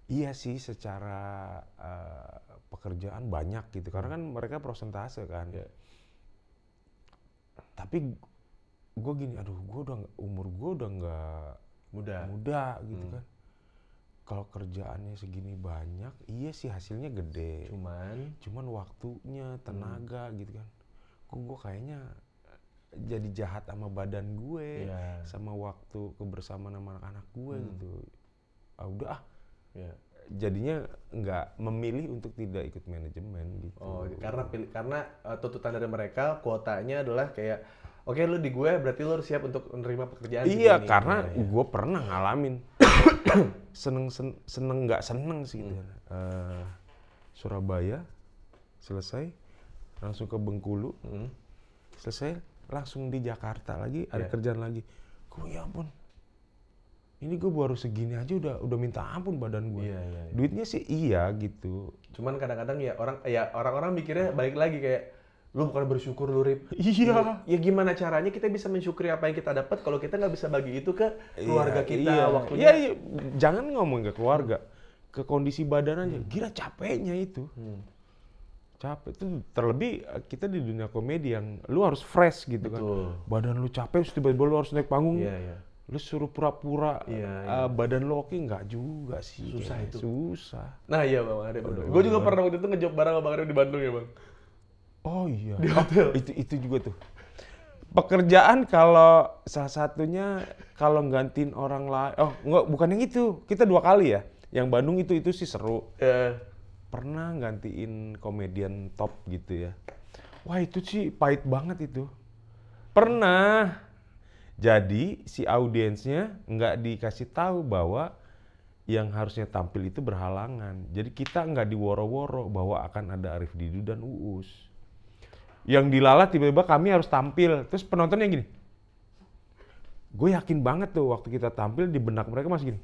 Iya sih secara pekerjaan banyak gitu karena kan mereka prosentase kan. Tapi gue gini, umur gue udah nggak muda gitu kan. Kalau kerjaannya segini banyak, iya sih hasilnya gede. Cuman waktunya, tenaga gitu kan. Gue kayaknya jadi jahat sama badan gue, sama waktu kebersamaan sama anak-anak gue gitu. Jadinya nggak memilih untuk tidak ikut manajemen gitu. Oh, karena tuntutan dari mereka kuotanya adalah kayak oke, lu di gue berarti lu harus siap untuk menerima pekerjaan Iya, segini. karena gue pernah ngalamin seneng nggak seneng sih gitu. Surabaya selesai langsung ke Bengkulu, selesai langsung di Jakarta lagi ada kerjaan lagi. Gue ya ampun, ini gue baru segini aja udah minta ampun badan gue. Duitnya sih iya gitu. Cuman kadang-kadang orang-orang mikirnya balik lagi kayak lu bukan bersyukur lu Rip. Iya. Ya gimana caranya kita bisa mensyukuri apa yang kita dapat kalau kita nggak bisa bagi itu ke keluarga kita waktunya. Iya, jangan ngomong ke keluarga, ke kondisi badan aja. Gila capeknya itu. Capek itu terlebih kita di dunia komedi yang lu harus fresh gitu kan. Badan lu capek terus tiba-tiba lu harus naik panggung. Lu suruh pura-pura badan lu oke, nggak juga sih. Susah. Nah iya Bang Arif. Gue juga pernah waktu itu ngejob bareng sama Bang Arif di Bandung ya Bang. Oh iya. Di hotel. Itu juga tuh. Pekerjaan kalau salah satunya kalau gantiin orang lain. Oh enggak, bukan yang itu. Kita 2 kali ya. Yang Bandung itu sih seru. Pernah gantiin komedian top gitu ya. Wah itu sih pahit banget itu. Pernah. Jadi si audiensnya nggak dikasih tahu bahwa yang harusnya tampil itu berhalangan. Jadi kita nggak diworo-woro bahwa akan ada Arif Didu dan Uus. Yang dilalah tiba-tiba kami harus tampil. Terus penontonnya gini. gue yakin banget tuh waktu kita tampil di benak mereka masih gini,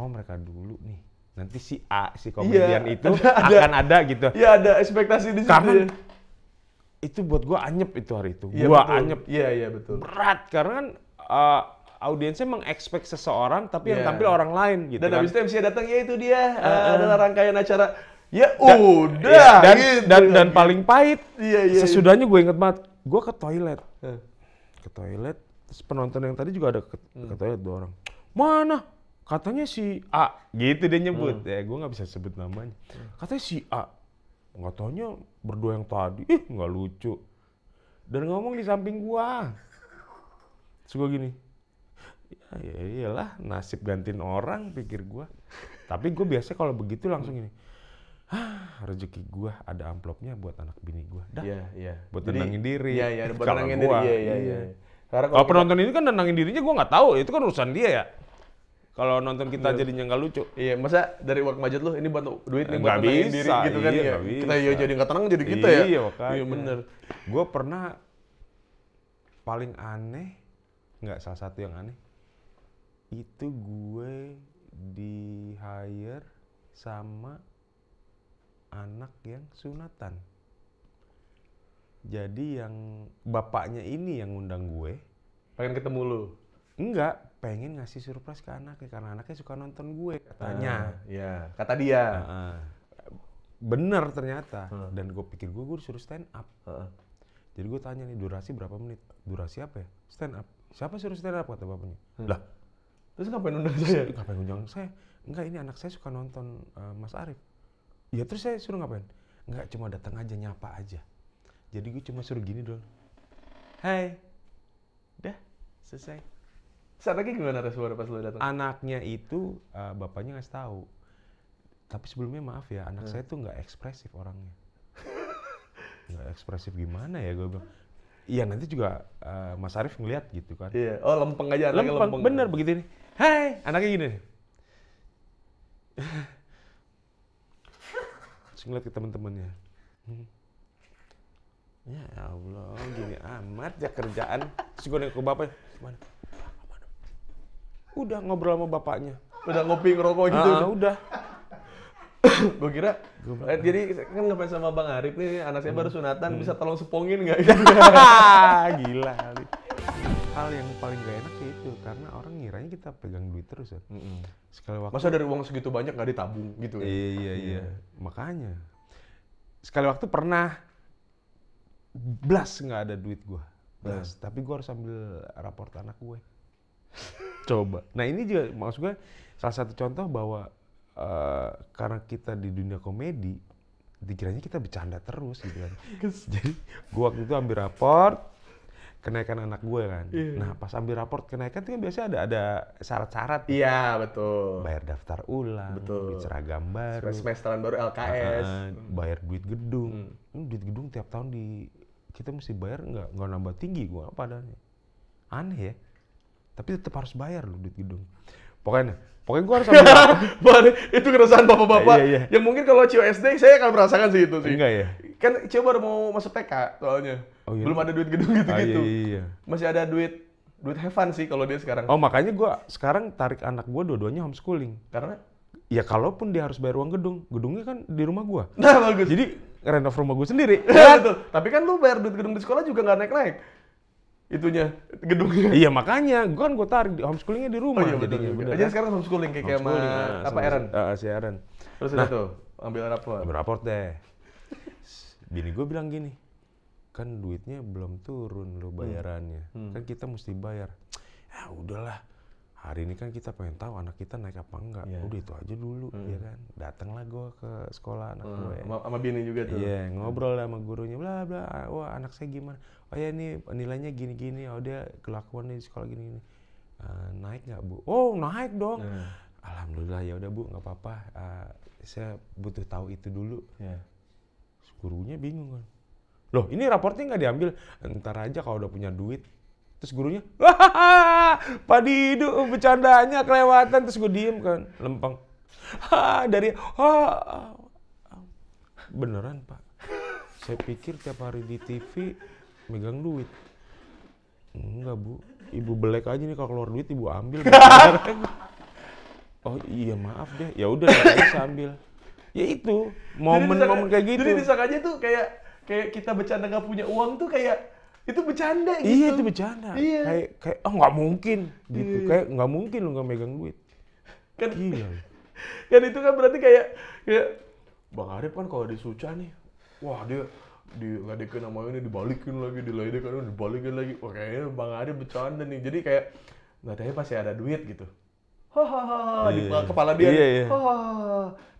oh mereka dulu nih, nanti si A, si komedian itu akan ada gitu. Iya ada ekspektasi di situ. Karena itu buat gue anyep itu hari itu, Iya, gue betul. anyep. Iya betul. Berat, karena kan audiensnya mengekspek seseorang, tapi yang Iya. tampil orang lain gitu Dan kan. habis itu MC datang, ya itu dia adalah rangkaian acara. Ya udah. Iya, dan paling pahit, Iya. sesudahnya gue inget banget, gue ke toilet. Eh. Ke toilet, terus penonton yang tadi juga ada ke toilet 2 orang. Mana? Katanya si A, gitu dia nyebut. Ya gue nggak bisa sebut namanya. Katanya si A, nggak taunya berdua yang tadi, nggak lucu. Dan ngomong di samping gua. Terus gue gini, ya iyalah nasib gantiin orang pikir gua. Tapi gue biasa kalau begitu langsung gini, rezeki gua ada amplopnya buat anak bini gua. Dah. Iya. Buat Jadi, tenangin diri. Iya, buat Kalau tenangin gua, diri. Iya. Karena Kalau penonton ini kan tenangin dirinya gua nggak tahu, itu kan urusan dia ya. Kalau nonton kita jadinya nggak lucu. Iya, masa dari uang budget lu ini buat duit nih buat Nggak tenangin bisa, diri gitu kan iya, ya. nggak Kita bisa. jadi nggak tenang jadi kita ya. Iya, makanya. Iya bener. Gue pernah paling aneh, nggak salah satu yang aneh, itu gue di hire sama anak yang sunatan. Jadi yang bapaknya ini yang ngundang gue, Pengen ketemu lu. enggak, pengen ngasih surprise ke anaknya karena anaknya suka nonton gue katanya. Iya, kata dia. Bener ternyata. Dan gue pikir gue disuruh stand up. Heeh. Jadi gue tanya nih, durasi berapa menit? Durasi apa ya? Stand up. Siapa suruh stand up kata bapaknya? Lah, Terus ngapain undang saya? ngapain undang saya? Enggak, ini anak saya suka nonton Mas Arif. Ya terus saya suruh ngapain? Enggak, cuma datang aja, nyapa aja. Jadi gue cuma suruh gini doang. Hai. Udah, selesai. Terus anaknya gimana respon pas lu datang? Anaknya itu bapaknya ngasih tahu. Tapi sebelumnya maaf ya, anak saya tuh nggak ekspresif orangnya. Nggak ekspresif gimana ya, gue bilang. Iya nanti juga Mas Arif ngeliat gitu kan. Iya, oh lempeng aja anaknya lempeng. Bener begitu nih. Hai, anaknya gini nih. Terus ngeliat ke teman-temannya. Ya Allah, gini amat ya kerjaan. Terus gue nengok ke bapaknya, mana? Udah ngobrol sama bapaknya. Udah ngopi ngerokok gitu. Udah. Gue kira, jadi kan ngefans sama Bang Arif nih, anak saya baru sunatan, bisa tolong sepongin nggak? Gila kali. Hal yang paling gak enak itu karena orang ngiranya kita pegang duit terus ya. Sekali waktu. Masa dari uang segitu banyak nggak ditabung gitu ya? Iya. Makanya. Sekali waktu pernah blas nggak ada duit gua. Blas. Tapi gua harus ambil raport anak gue. Coba. Nah ini juga maksud gue salah satu contoh bahwa karena kita di dunia komedi, dikiranya kita bercanda terus gitu kan. Jadi gue waktu itu ambil raport kenaikan anak gue kan. Nah pas ambil raport kenaikan itu kan biasanya ada syarat-syarat. Iya betul. Bayar daftar ulang, beli seragam baru, Semesteran baru LKS. bayar duit gedung. Duit gedung tiap tahun kita mesti bayar nggak nambah tinggi gue padanya. Aneh ya. Tapi tetap harus bayar loh duit gedung. Pokoknya gue harus ambil Itu keresahan bapak-bapak. Iya. Yang mungkin kalau Cio SD saya akan merasakan sih itu sih. Enggak ya? Kan Cio baru mau masuk TK soalnya. Oh, iya? Belum ada duit gedung gitu-gitu. Iya. Masih ada duit have fun sih kalau dia sekarang. Oh makanya gue sekarang tarik anak gue dua-duanya homeschooling. Karena? Ya kalaupun dia harus bayar uang gedungnya kan di rumah gue. Nah bagus. Jadi renov rumah gue sendiri. Betul. Tapi kan lu bayar duit gedung di sekolah juga nggak naik-naik. Itunya, gedungnya. Iya makanya, gue tarik homeschoolingnya di rumah Oh iya jadinya. betul. Bener, Jadi kan? sekarang homeschooling kayak sama apa Aaron? Si Aaron. Terus udah tuh, ambil rapor. Ambil raport deh. Bini gue bilang gini, kan duitnya belum turun lo bayarannya. Kan kita mesti bayar. Ya udahlah, hari ini kan kita pengen tahu anak kita naik apa enggak. Udah itu aja dulu, ya kan. Datanglah gue ke sekolah anak gue. Sama bini juga tuh. Iya, ngobrol sama gurunya, bla bla. Wah anak saya gimana? Oh ya nih nilainya gini-gini. Oh dia kelakuan di sekolah gini-gini. Naik nggak bu? Oh naik dong. Alhamdulillah ya udah bu, nggak apa-apa. Saya butuh tahu itu dulu. Gurunya bingung kan. Loh ini raportnya nggak diambil. Ntar aja kalau udah punya duit. Terus gurunya, wah Pak Didu bercandanya kelewatan. Terus gue diem kan, lempeng. Beneran Pak. Saya pikir tiap hari di TV megang duit. Enggak Bu, Ibu belek aja nih kalau keluar duit Ibu ambil. Oh iya maaf deh, ya udah nanti saya ambil. Ya itu momen-momen kayak gitu. Jadi disangkanya tuh kayak kita bercanda nggak punya uang tuh kayak itu bercanda gitu. Iya itu bercanda. Iya. Kayak oh nggak mungkin gitu. Kayak nggak mungkin lu nggak megang duit. Kan, Gila. kan itu kan berarti kayak Bang Arif kan kalau di Suca nih, wah dia diledekin sama ini, dibalikin lagi, dibalikin lagi. Wah kayaknya Bang Arif bercanda nih. Jadi kayak nadanya pasti ada duit gitu. Hahaha, di kepala dia. Iya.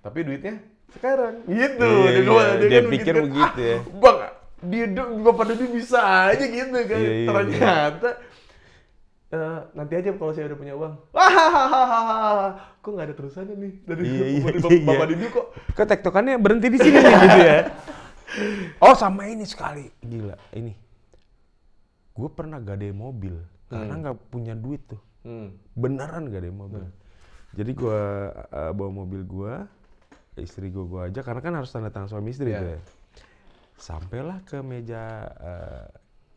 Tapi duitnya sekarang. Gitu. Iya, dia pikir begitu ya. Bang, Bapak Dodi bisa aja gitu kan. Iya. Ternyata nanti aja kalau saya udah punya uang. Hahaha. Kok nggak ada terusannya nih dari Bapak Dodi kok. Kok tektokannya berhenti di sini nih gitu ya. Oh sama ini sekali. Gila, ini. Gue pernah gade mobil karena nggak punya duit tuh. Beneran gade mobil. Jadi gue bawa mobil gue, istri gue aja karena kan harus tanda tangan suami istri tuh ya. Sampailah ke meja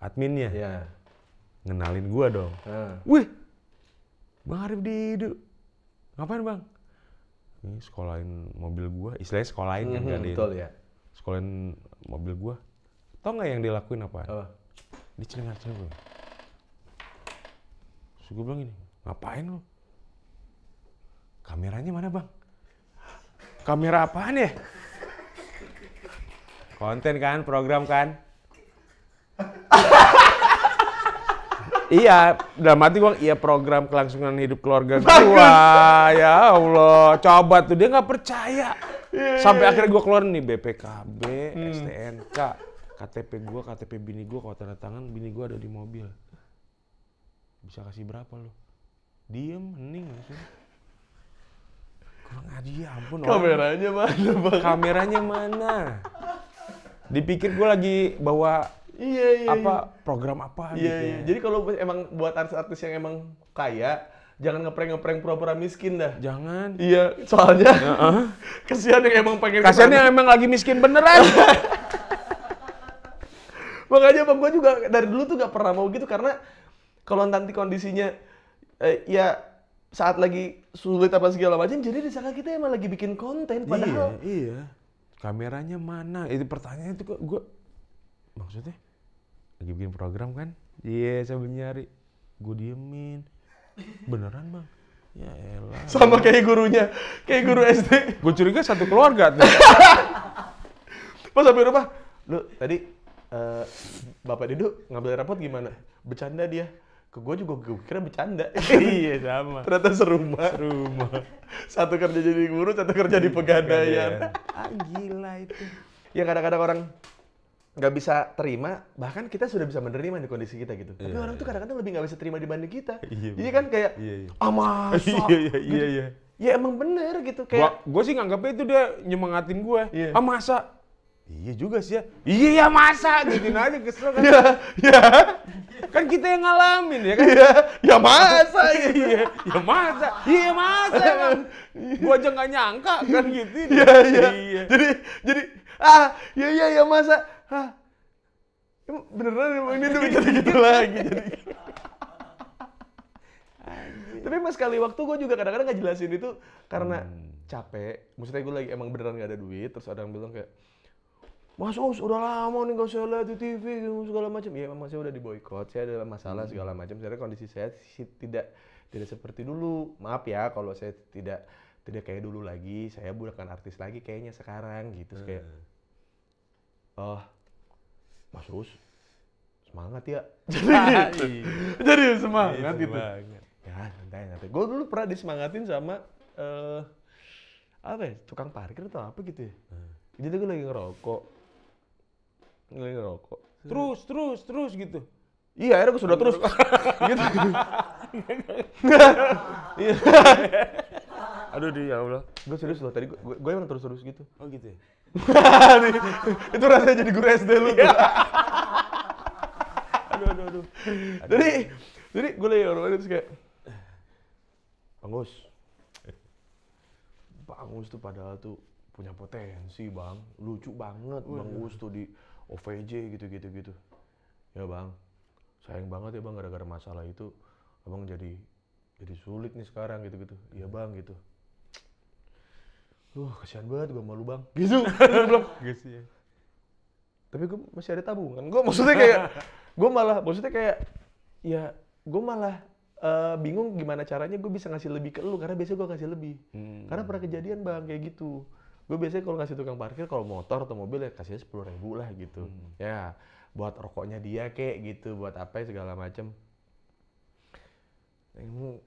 adminnya. Ngenalin gue dong. Wih, Bang Arif Didu. Ngapain Bang? Ini sekolahin mobil gue, istilahnya sekolahin kan gadein. Betul ya. Sekolahin mobil gue. Tau nggak yang dilakuin apa? Dia cengar-cengar gue. Terus gue bilang gini, ngapain lu? Kameranya mana Bang? Kamera apaan ya? Konten kan, program kan? Iya, dalam hati gue, iya program kelangsungan hidup keluarga gua. Ya Allah, coba tuh dia nggak percaya. Sampai akhirnya gue keluar nih BPKB, STNK, KTP gua, KTP bini gua, kalau tanda tangan bini gua ada di mobil. Bisa kasih berapa lo? Diem, hening langsung. Kurang aja ya ampun. Kameranya mana Bang? Kameranya mana? Dipikir gue lagi bawa apa program apa gitu. Iya. Jadi kalau emang buat artis-artis yang emang kaya, jangan ngeprank pura-pura miskin dah. Jangan. Iya, soalnya kasihan yang emang pengen. Kasihan yang emang lagi miskin beneran. Makanya Bang, gue juga dari dulu tuh gak pernah mau gitu karena kalau nanti kondisinya ya saat lagi sulit apa segala macam, jadi disangka kita emang lagi bikin konten padahal. Iya. Kameranya mana? Itu pertanyaan itu kok gue maksudnya lagi bikin program kan? Iya, saya nyari. Gue diemin. Beneran Bang? Ya elah. Sama kayak gurunya, kayak guru SD. Gue curiga satu keluarga tuh. Pas sampai rumah, lu tadi Bapak Didu ngambil rapot gimana? Bercanda dia. Ke gue juga gue kira bercanda. Iya sama. Ternyata serumah. Satu kerja jadi guru, satu kerja di pegadaian. Gila itu. Ya kadang-kadang orang nggak bisa terima, bahkan kita sudah bisa menerima di kondisi kita gitu. Tapi orang tuh kadang-kadang lebih nggak bisa terima dibanding kita. Jadi kan kayak, masa? Iya. Ya emang bener gitu. Kayak Gue sih nganggapnya itu dia nyemangatin gue. Iya. Masa? Iya juga sih ya. Iya ya masa? Gituin aja kesel kan. Iya. Kan kita yang ngalamin ya kan. Ya masa? Iya. Ya masa? Iya masa emang. Gue aja nggak nyangka kan gitu. Iya. Jadi ya masa? Emang beneran emang ini tuh gitu lagi jadi. Tapi pas kali waktu gue juga kadang-kadang nggak jelasin itu karena capek. Maksudnya gue lagi emang beneran nggak ada duit. Terus ada yang bilang kayak, Mas Us udah lama nih nggak usah lihat di TV segala macam. Ya emang saya udah diboykot. Saya ada masalah segala macam. Sebenarnya kondisi saya tidak seperti dulu. Maaf ya kalau saya tidak kayak dulu lagi. Saya bukan artis lagi kayaknya sekarang gitu. Kayak, Mas Us semangat ya. Jadi semangat gitu. Ya santai. Gue dulu pernah disemangatin sama apa ya, tukang parkir atau apa gitu ya. Jadi gue lagi ngerokok. Terus gitu. Iya, akhirnya gue sudah terus. Gitu. Iya. Aduh ya Allah. Gue serius loh, tadi gue emang terus gitu. Oh gitu ya? Itu rasanya jadi guru SD lu tuh. Aduh. Jadi gue lagi ngomongin terus kayak, Bang Gus tuh padahal tuh punya potensi Bang, lucu banget Bang Gus tuh di OVJ gitu. Ya Bang, sayang banget ya bang, gara-gara masalah itu abang jadi sulit nih sekarang gitu-gitu. Iya bang gitu. Kasihan banget gue malu bang. Gitu. Gue bilang. Gitu ya. Tapi gue masih ada tabungan. Gue maksudnya kayak, ya gue malah bingung gimana caranya gue bisa ngasih lebih ke lu, karena biasanya gue kasih lebih. Karena pernah kejadian bang kayak gitu. Gue biasanya kalau ngasih tukang parkir, kalau motor atau mobil ya kasihnya 10.000 lah gitu. Ya buat rokoknya dia kayak gitu, buat apa segala macem.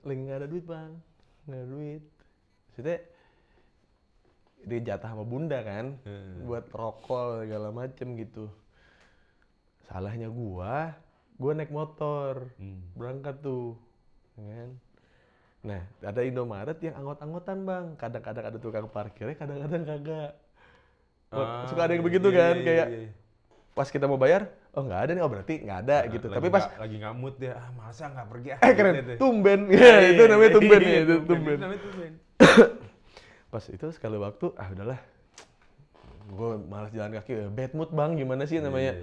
Lagi nggak ada duit bang, nggak ada duit. Maksudnya dia jatah sama bunda kan, buat rokok segala macem gitu. Salahnya gua naik motor, berangkat tuh, kan. Nah, ada Indomaret yang anggot-anggotan bang, kadang-kadang ada tukang parkirnya, kadang-kadang kagak. Suka ada yang begitu kan, kayak pas kita mau bayar, oh nggak ada nih, oh berarti nggak ada gitu. Tapi pas lagi nggak mood dia, masa nggak pergi? Keren, gitu. tumben, itu namanya tumben ya, itu tumben. Pas itu sekali waktu, udahlah, gue malas jalan kaki, bad mood bang, gimana sih namanya?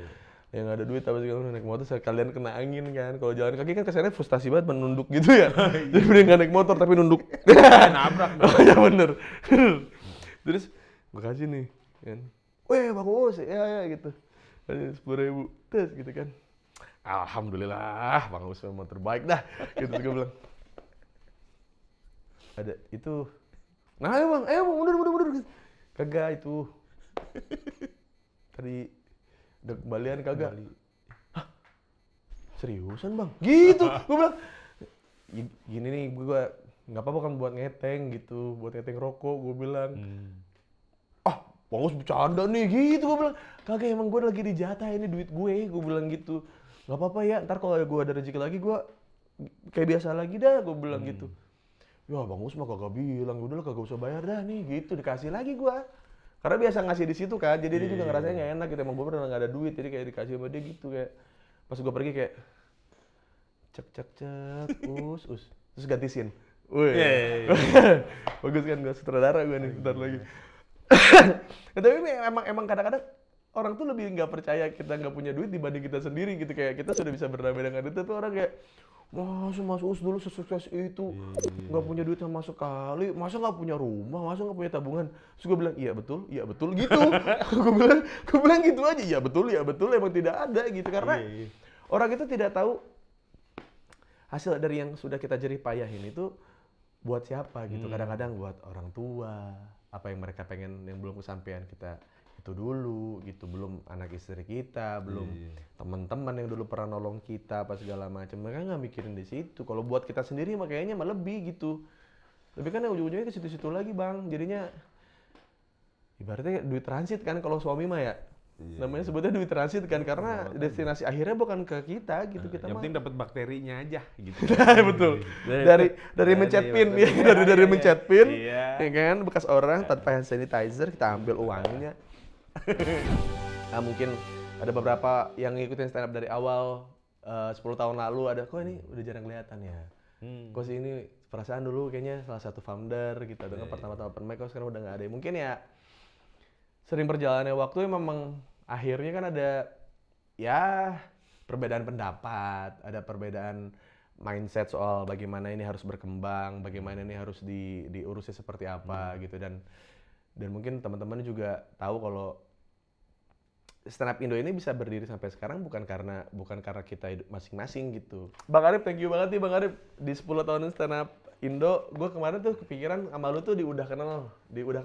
Yang ada duit apa segala macam, naik motor sekalian kena angin kan. Kalau jalan kaki kan kesannya frustasi banget, menunduk gitu ya. Jadi mending nggak naik motor tapi nunduk. Nabrak dong. Oh ya bener. Terus gue kasih nih kan, weh bang Uus, ya gitu. Kasih 10.000, terus gitu kan. Alhamdulillah bang Uus memang terbaik dah. Gitu gue bilang. Ada itu. Nah ayo bang, mundur. Kagak itu. Tadi udah kembalian kagak? Hah? Seriusan bang? Gitu, gue bilang. Gini nih, gue nggak apa-apa kan buat ngeteng gitu, buat ngeteng rokok, gue bilang. Bang Us bercanda nih, gitu gue bilang. Kagak, emang gue lagi dijatah ini duit gue bilang gitu. Nggak apa-apa ya, ntar kalau gue ada rezeki lagi gue kayak biasa lagi dah, gue bilang gitu. Ya Bang Us mah kagak bilang, udah kagak usah bayar dah nih, gitu dikasih lagi gue. Karena biasa ngasih di situ kan, jadi dia juga ngerasanya nggak enak gitu. Emang gue pernah nggak ada duit, jadi kayak dikasih sama dia gitu kayak. Pas gue pergi kayak cek, us, terus ganti scene. Wih, bagus kan gue sutradara gue nih, bentar lagi. Tapi emang kadang-kadang orang tuh lebih nggak percaya kita nggak punya duit dibanding kita sendiri gitu, kayak kita sudah bisa berdamai dengan itu, tapi orang kayak Mas Us dulu sesukses itu nggak punya duit sama sekali, masa nggak punya rumah, masa nggak punya tabungan. Terus gue bilang iya betul gitu. gue bilang gitu aja, iya betul emang tidak ada gitu, karena orang itu tidak tahu hasil dari yang sudah kita jerih payahin itu buat siapa gitu. Kadang-kadang buat orang tua, apa yang mereka pengen yang belum kesampaian kita itu dulu gitu, belum anak istri kita, belum teman-teman yang dulu pernah nolong kita apa segala macam, mereka nggak mikirin di situ. Kalau buat kita sendiri makanya mah lebih gitu, tapi kan ujung-ujungnya ke situ-situ lagi bang, jadinya ibaratnya duit transit kan kalau suami mah ya. Namanya sebutnya duit transit kan, karena destinasi akhirnya bukan ke kita gitu. Kita yang penting dapat bakterinya aja gitu. Betul. Dari mencet pin ya, dari mencet pin, ya kan, bekas orang tanpa hand sanitizer kita ambil uangnya. Mungkin ada beberapa yang ngikutin stand up dari awal 10 tahun lalu, ada kok ini udah jarang kelihatan ya. Kok sih ini perasaan dulu kayaknya salah satu founder gitu, dengan pertama-tama open mic, kok sekarang udah nggak ada. Mungkin ya sering berjalannya waktu memang akhirnya kan ada ya perbedaan pendapat, ada perbedaan mindset soal bagaimana ini harus berkembang, bagaimana ini harus diurusnya seperti apa gitu, dan mungkin teman-teman juga tahu kalau stand up Indo ini bisa berdiri sampai sekarang bukan karena kita masing-masing gitu. Bang Arif, thank you banget nih Bang Arif, di 10 tahun stand up Indo, gue kemarin tuh kepikiran sama lu tuh udah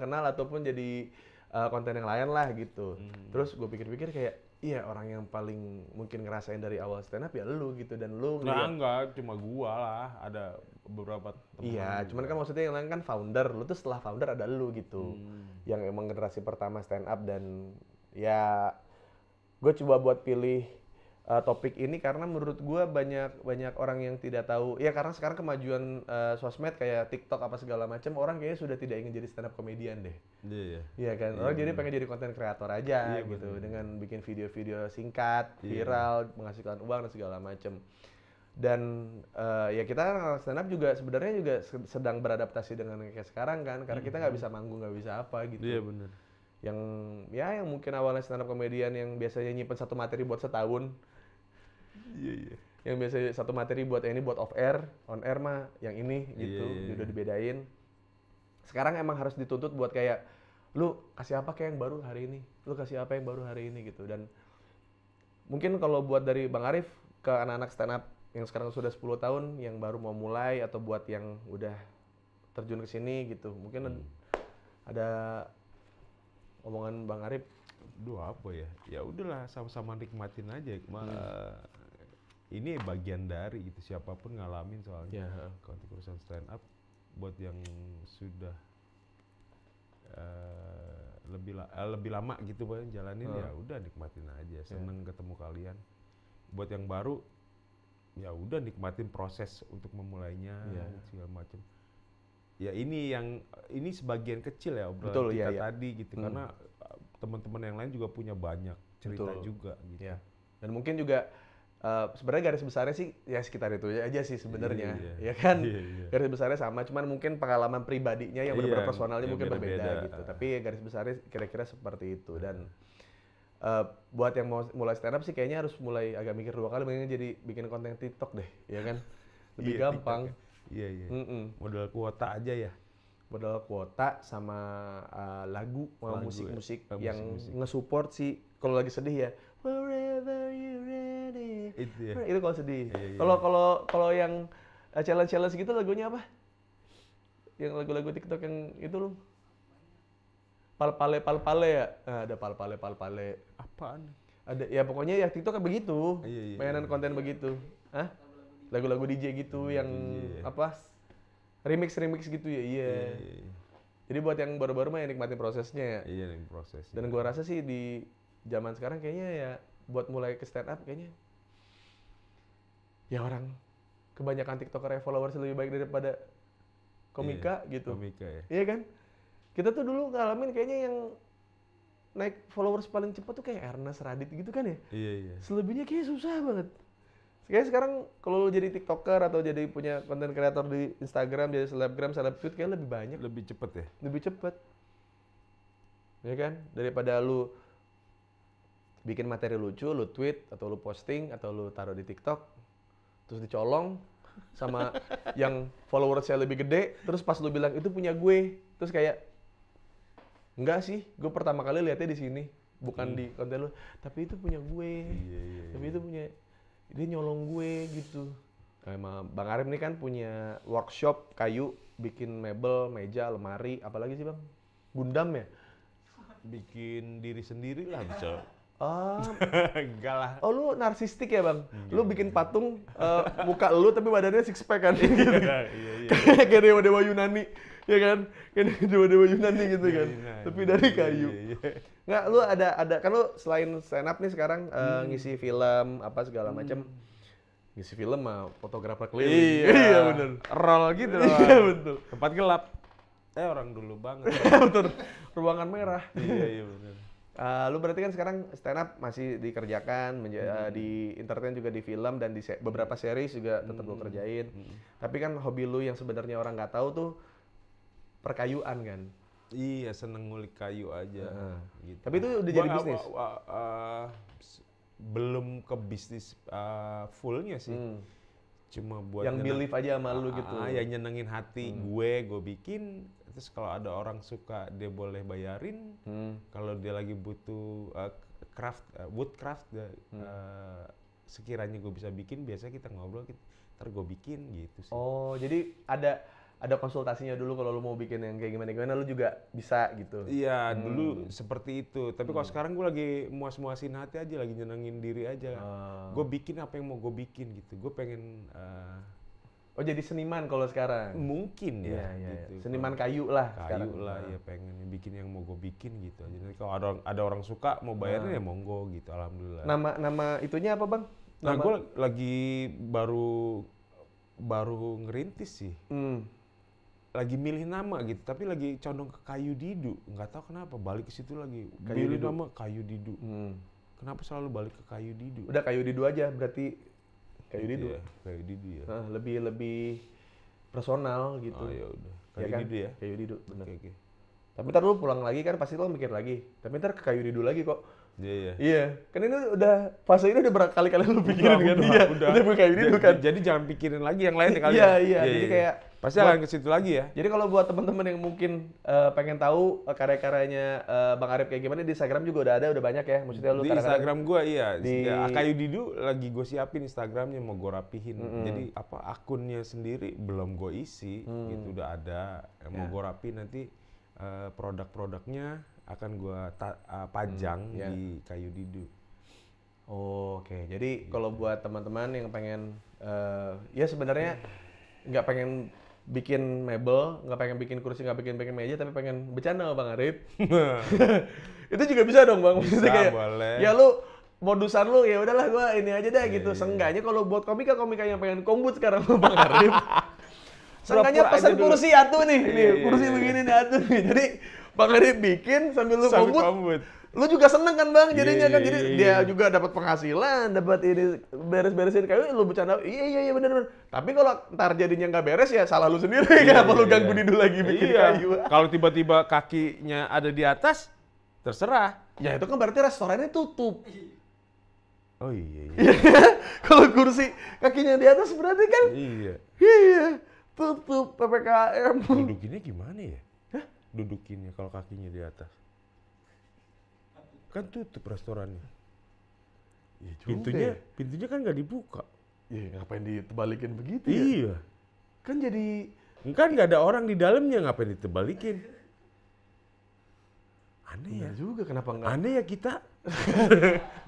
kenal ataupun jadi konten yang lain lah gitu. Terus gue pikir-pikir kayak iya, orang yang paling mungkin ngerasain dari awal stand up ya lu gitu, dan lu enggak cuma gua lah, ada beberapa teman. Iya, cuman kan maksudnya yang lain kan founder, lu tuh setelah founder ada lu gitu. Yang emang generasi pertama stand up, dan ya gue coba buat pilih topik ini karena menurut gue banyak orang yang tidak tahu ya, karena sekarang kemajuan sosmed kayak TikTok apa segala macam, orang kayaknya sudah tidak ingin jadi stand up comedian deh. Iya kan, orang jadi pengen jadi konten kreator aja gitu, dengan bikin video-video singkat, viral, menghasilkan uang dan segala macam. Dan ya kita stand up juga sebenarnya juga sedang beradaptasi dengan kayak sekarang kan, karena kita nggak bisa manggung, nggak bisa apa gitu. Iya benar. Yang mungkin awalnya stand up comedian yang biasanya nyimpen satu materi buat setahun, Yang biasa satu materi buat ini buat off air, on air mah yang ini gitu, udah dibedain. Sekarang emang harus dituntut buat kayak lu kasih apa kayak yang baru hari ini, lu kasih apa yang baru hari ini gitu. Dan mungkin kalau buat dari Bang Arif ke anak-anak stand up yang sekarang sudah 10 tahun yang baru mau mulai atau buat yang udah terjun ke sini gitu, mungkin ada omongan Bang Arif. Duh apa ya? Ya udahlah sama-sama nikmatin aja. Ini bagian dari gitu, siapapun ngalamin soalnya. Kalau untuk urusan stand up buat yang sudah lebih lama gitu Bang jalanin ya udah nikmatin aja, seneng ketemu kalian. Buat yang baru ya udah nikmatin proses untuk memulainya segala macam. Ya ini sebagian kecil ya obrolan kita tadi gitu, karena teman-teman yang lain juga punya banyak cerita juga gitu. Dan mungkin juga sebenarnya garis besarnya sih ya sekitar itu aja sih sebenarnya, ya kan? Garis besarnya sama, cuman mungkin pengalaman pribadinya yang benar-benar personalnya mungkin berbeda gitu. Tapi garis besarnya kira-kira seperti itu. Dan buat yang mau mulai stand up sih kayaknya harus mulai agak mikir 2 kali, mending jadi bikin konten TikTok deh, ya kan? Lebih gampang. Iya. Modal kuota aja ya. Modal kuota sama lagu musik-musik yang nge-support sih kalau lagi sedih ya. Wherever you ready. Itu kalau sedih. Kalau yang challenge gitu lagunya apa? Yang lagu-lagu TikTok yang itu loh. Pal pale ya. Nah, ada pal pale. Apaan? Ada ya pokoknya ya TikTok kan begitu. Mainan konten begitu. Hah? Lagu-lagu DJ gitu yang apa? Remix gitu ya. Iya. Jadi buat yang baru-baru mah ya nikmatin prosesnya ya. Iya, proses. Dan gua rasa sih di zaman sekarang kayaknya ya buat mulai ke stand up kayaknya ya orang kebanyakan TikToker followers lebih baik daripada komika gitu. Komika ya. Iya kan? Kita tuh dulu ngalamin kayaknya yang naik followers paling cepat tuh kayak Ernest Radit gitu kan ya? Iya. Selebihnya kayaknya susah banget. Kayaknya sekarang kalau lu jadi TikToker atau jadi punya konten kreator di Instagram, jadi selebgram, selebtweet kayaknya lebih banyak. Lebih cepet ya? Lebih cepet. Ya kan? Daripada lu bikin materi lucu, lu tweet, atau lu posting, atau lu taruh di TikTok, terus dicolong sama yang followersnya lebih gede, terus pas lu bilang itu punya gue, terus kayak enggak sih, gue pertama kali lihatnya di sini, bukan di konten lu, tapi itu punya gue, tapi itu punya dia nyolong gue gitu. Emang Bang Arif nih kan punya workshop kayu, bikin mebel, meja, lemari, apalagi sih Bang? Gundam ya? Bikin diri sendiri lah bisa. Enggak lah. Oh lu narsistik ya Bang? Lu bikin patung muka lu tapi badannya six pack kan? Iya. Kayak dewa-dewa Yunani, ya kan? Kayak dewa-dewa Yunani gitu kan? Tapi dari kayu. Nggak, lu ada kan lu selain stand up nih sekarang ngisi film apa segala macam. Ngisi film mah fotografer keliling. Iya bener. Roll gitu loh. Iya betul. Tempat gelap. Orang dulu banget. Betul. Ruangan merah. Iya bener. Lu berarti kan sekarang stand up masih dikerjakan, di entertain juga di film dan di beberapa series juga tetap lu kerjain. Tapi kan hobi lu yang sebenarnya orang nggak tahu tuh perkayuan kan? Iya, seneng ngulik kayu aja. Gitu. Tapi itu udah jadi bisnis? Belum ke bisnis fullnya sih. Cuma buat yang believe aja sama lu gitu. Yang nyenengin hati gue bikin. Terus kalau ada orang suka dia boleh bayarin. Kalau dia lagi butuh woodcraft sekiranya gue bisa bikin, biasanya kita ngobrol, ntar gue bikin gitu sih. Oh, jadi ada konsultasinya dulu kalau lu mau bikin yang kayak gimana lu juga bisa gitu. Iya, dulu seperti itu. Tapi kalau sekarang gue lagi muas-muasin hati aja, lagi nyenengin diri aja. Gue bikin apa yang mau gue bikin gitu. Gue pengen oh, jadi seniman kalau sekarang? Mungkin ya. Gitu. Seniman kayu lah sekarang. Kayu lah, ya pengen bikin yang mau gue bikin gitu aja. Nanti kalau ada orang suka mau bayarin ya monggo gitu, alhamdulillah. Nama itunya apa Bang? Nah, gue lagi baru ngerintis sih. Lagi milih nama gitu, tapi lagi condong ke Kayu Didu. Nggak tahu kenapa, balik ke situ lagi. Milih nama Kayu Didu. Kenapa selalu balik ke Kayu Didu? Udah Kayu Didu aja, berarti Kayu Didu. Ya, Kayu Didu ya. Lebih personal gitu. Oh ya udah. Kayu Didu ya. Kayu Didu, benar. Oke. Tapi ntar lu pulang lagi kan pasti lo mikir lagi. Tapi ntar ke Kayu Didu lagi kok. Iya. Iya, kan ini udah fase ini udah berkali-kali lu pikirin kan? Udah, Iya, udah. udah kayak ini tuh kan. Jadi jangan pikirin lagi yang lain ya kali Iya, ya. iya. Jadi kayak pasti akan ke situ lagi ya. Jadi kalau buat teman-teman yang mungkin pengen tahu karya-karyanya Bang Arif kayak gimana, di Instagram juga udah ada, udah banyak ya. Maksudnya lu Di kadang-kadang Instagram gua iya. di- Akayu Didu lagi gue siapin Instagramnya mau gue rapihin. Jadi apa akunnya sendiri belum gue isi gitu udah ada. Mau gue rapihin nanti produk-produknya akan gue pajang di Kayu Didu. Oh, oke. Jadi kalau buat teman-teman yang pengen ya sebenarnya nggak pengen bikin mebel, nggak pengen bikin kursi, nggak pengen bikin meja, tapi pengen bercanda sama Bang Arif. Itu juga bisa dong Bang. Maksudnya kayak, boleh. ya lu modusan lu ya udahlah gua ini aja deh gitu. Seenggaknya kalau buat komika yang pengen kombut sekarang sama Bang Arif. Seenggaknya Pura-pura pesan aja dulu. kursi atuh nih, nih Iya, kursi iya, begini nih atuh nih. Jadi Bang Arif bikin sambil lu Sambil kombut. kombut. Lu juga seneng kan Bang jadinya Iya, kan, iya, jadi iya, dia iya. juga dapat penghasilan, dapat ini beres-beresin kayu, lu bercanda, iya bener. Tapi kalau ntar jadinya nggak beres ya salah lu sendiri, kenapa lu ganggu Didu lagi bikin Iya. kayu? Kalau tiba-tiba kakinya ada di atas, terserah. Ya itu kan berarti restorannya tutup. Oh iya. Kalau kursi kakinya di atas berarti kan, Iya. iya tutup PPKM. Dudukinnya gimana ya? Dudukinnya kalau kakinya di atas. Kan tutup restorannya. Iya juga Pintunya, ya. pintunya kan nggak dibuka. Iya ngapain ditebalikin begitu ya? Iya. Kan jadi Kan nggak ada orang di dalamnya, ngapain ditebalikin? Aneh ya. bener juga, kenapa nggak? Aneh ya kita.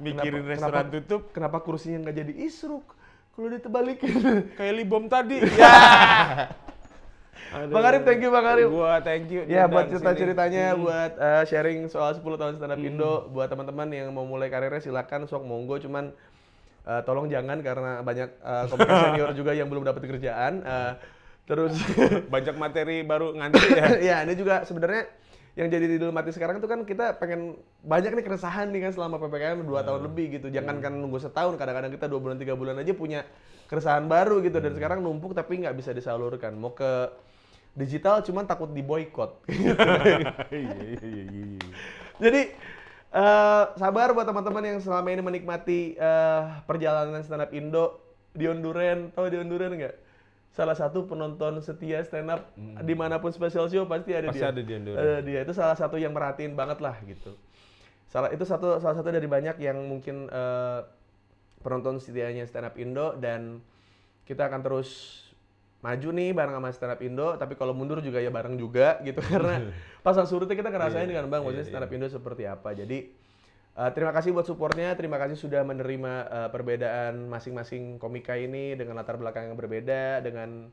Mikirin restoran tutup Kenapa kursinya nggak jadi isruk kalau ditebalikin? kayak Libom tadi. Bang Arif, thank you Bang Arif. Gua thank you. Ya diundang buat sini. cerita-ceritanya, buat sharing soal 10 tahun stand up Indo, buat teman-teman yang mau mulai karirnya silakan sok monggo, cuman tolong jangan karena banyak komika senior juga yang belum dapat kerjaan. Terus Banyak materi baru ngantri ya. ya ini juga sebenarnya yang jadi dilematis sekarang itu kan kita pengen banyak nih keresahan nih kan selama PPKM 2 tahun lebih gitu. Jangan kan nunggu setahun, kadang-kadang kita 2 bulan 3 bulan aja punya keresahan baru gitu, dan sekarang numpuk tapi nggak bisa disalurkan. Mau ke digital cuman takut diboykot. Iya. Jadi sabar buat teman-teman yang selama ini menikmati perjalanan stand up Indo. Dion Duren, tahu Dion Duren nggak? Salah satu penonton setia stand up dimanapun special show pasti ada Pasti dia. ada Dion Duren. Dia itu salah satu yang merhatiin banget lah gitu. Salah satu dari banyak yang mungkin penonton setianya stand up Indo, dan kita akan terus maju nih bareng sama stand up Indo, tapi kalau mundur juga ya bareng juga gitu karena pasang surutnya kita ngerasain kan Bang, maksudnya stand up Indo seperti apa. Jadi terima kasih buat supportnya, terima kasih sudah menerima perbedaan masing-masing komika ini dengan latar belakang yang berbeda, dengan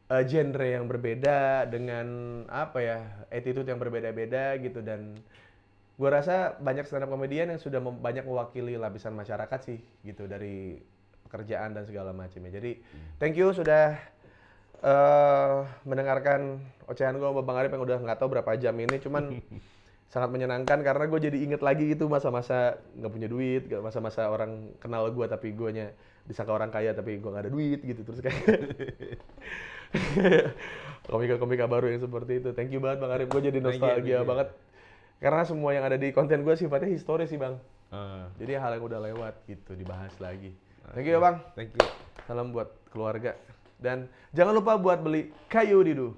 genre yang berbeda, dengan apa ya, attitude yang berbeda-beda gitu. Dan gue rasa banyak stand up komedian yang sudah banyak mewakili lapisan masyarakat sih gitu, dari pekerjaan dan segala macamnya. Jadi thank you sudah mendengarkan ocehan gue sama Bang Arif yang udah nggak tahu berapa jam ini, cuman sangat menyenangkan karena gue jadi inget lagi gitu masa-masa nggak punya duit, masa-masa orang kenal gue tapi guanya disangka orang kaya tapi gue nggak ada duit gitu, terus kayak komika-komika baru yang seperti itu. Thank you banget Bang Arif, gue jadi nostalgia banget karena semua yang ada di konten gue sifatnya historis sih Bang. Jadi hal yang udah lewat gitu dibahas lagi. Thank you ya Bang. Thank you. Salam buat keluarga. Dan jangan lupa buat beli kayu Didu.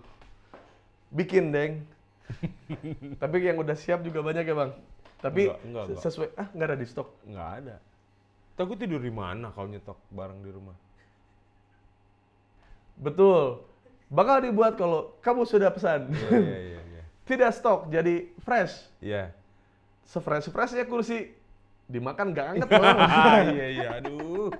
Bikin deng. Tapi yang udah siap juga banyak ya Bang. Tapi Enggak. sesuai, nggak ada di stok. Nggak ada. Takut tidur di mana kalau nyetok barang di rumah? Betul. Bakal dibuat kalau kamu sudah pesan. Iya. Tidak stok, jadi fresh. Iya. Sefresh-freshnya kursi. Dimakan nggak anget Bang. Iya, aduh.